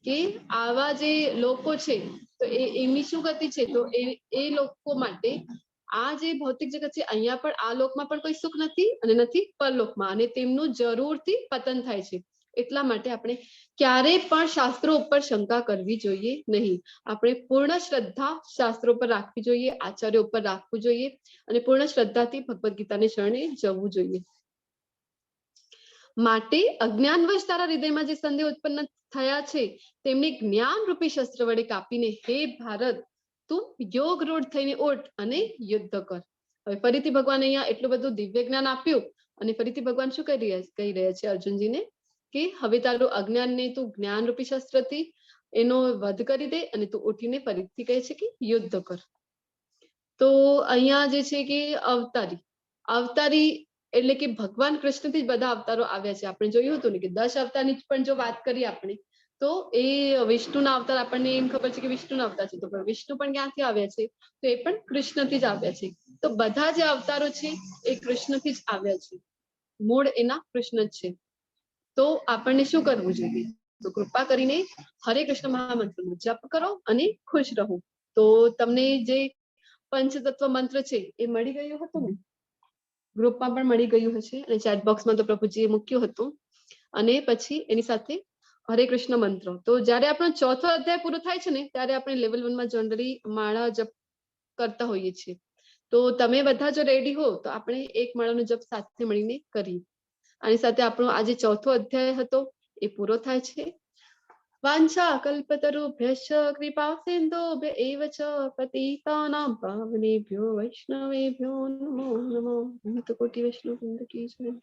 કે આવા જે લોકો છે તો એમની શું ગતિ છે? તો એ લોકો માટે આ જે ભૌતિક જગત છે અહીંયા પણ આ લોકમાં પણ કોઈ સુખ નથી અને નથી પરલોકમાં, અને તેમનું જરૂરથી પતન થાય છે. એટલા માટે આપણે ક્યારેય પણ શાસ્ત્રો ઉપર શંકા કરવી જોઈએ નહીં. આપણે પૂર્ણ શ્રદ્ધા શાસ્ત્રો પર રાખવી જોઈએ, આચાર્યો ઉપર રાખવું જોઈએ અને પૂર્ણ શ્રદ્ધાથી ભગવદ ગીતાને શરણે જવું જોઈએ. માટે અજ્ઞાનવશ તારા હૃદયમાં જે સંદેહ ઉત્પન્ન થયા છે તેમને જ્ઞાન રૂપી શસ્ત્ર વડે કાપીને હે ભારત તું યોગ રૂઢ થઈને ઉઠ અને યુદ્ધ કર. હવે ફરીથી ભગવાન અહીંયા એટલું બધું દિવ્ય જ્ઞાન આપ્યું અને ફરીથી ભગવાન શું કહી રહ્યા છે અર્જુનજીને કે હવે તારું અજ્ઞાનને તું જ્ઞાન રૂપી શસ્ત્રથી એનો વધ કરી દે અને તું ઉઠીને ફરીથી કહે છે કે યુદ્ધ કર. તો અહીંયા જે છે કે અવતારી એટલે કે ભગવાન કૃષ્ણથી જ બધા અવતારો આવ્યા છે. આપણે જોયું હતું ને કે 10 અવતારની પણ જો વાત કરીએ આપણે તો એ વિષ્ણુના અવતાર આપણને એમ ખબર છે કે વિષ્ણુના અવતાર છે, તો વિષ્ણુ પણ ક્યાંથી આવ્યા છે? તો એ પણ કૃષ્ણથી જ આવ્યા છે. તો બધા જે અવતારો છે એ કૃષ્ણથી જ આવ્યા છે, મૂળ એના કૃષ્ણ જ છે. તો આપણને શું કરવું જોઈએ? તો કૃપા કરીને હરે કૃષ્ણ મહામંત્રનો જપ કરો અને ખુશ રહો. તો તમને જે પંચતત્વ મંત્ર છે એ મળી ગયું હતું ને? ગ્રુપમાં પણ મળી ગયું હશે અને ચેટ બોક્સમાં તો પ્રભુજીએ મૂક્યું હતું. અને પછી એની સાથે હરે કૃષ્ણ મંત્ર. તો જ્યારે આપણો 4થો અધ્યાય પૂરો થાય છે ને ત્યારે આપણે લેવલ 1 માં જનરલી માળા જપ કરતા હોઈએ છીએ. તો તમે બધા જો રેડી હો તો આપણે એક માળાનો જપ સાથે મળીને કરીએ. આની સાથે આપણો આજે 4થો અધ્યાય હતો એ પૂરો થાય છે. વાંછા કલ્પતરુભ્યશ્ચ કૃપા સિંધુભ્ય એવ ચ પતિતાનાં પાવનેભ્યો વૈષ્ણવેભ્યો નમો નમઃ. અનંત કોટિ વૈષ્ણવ વૃંદ કી જય.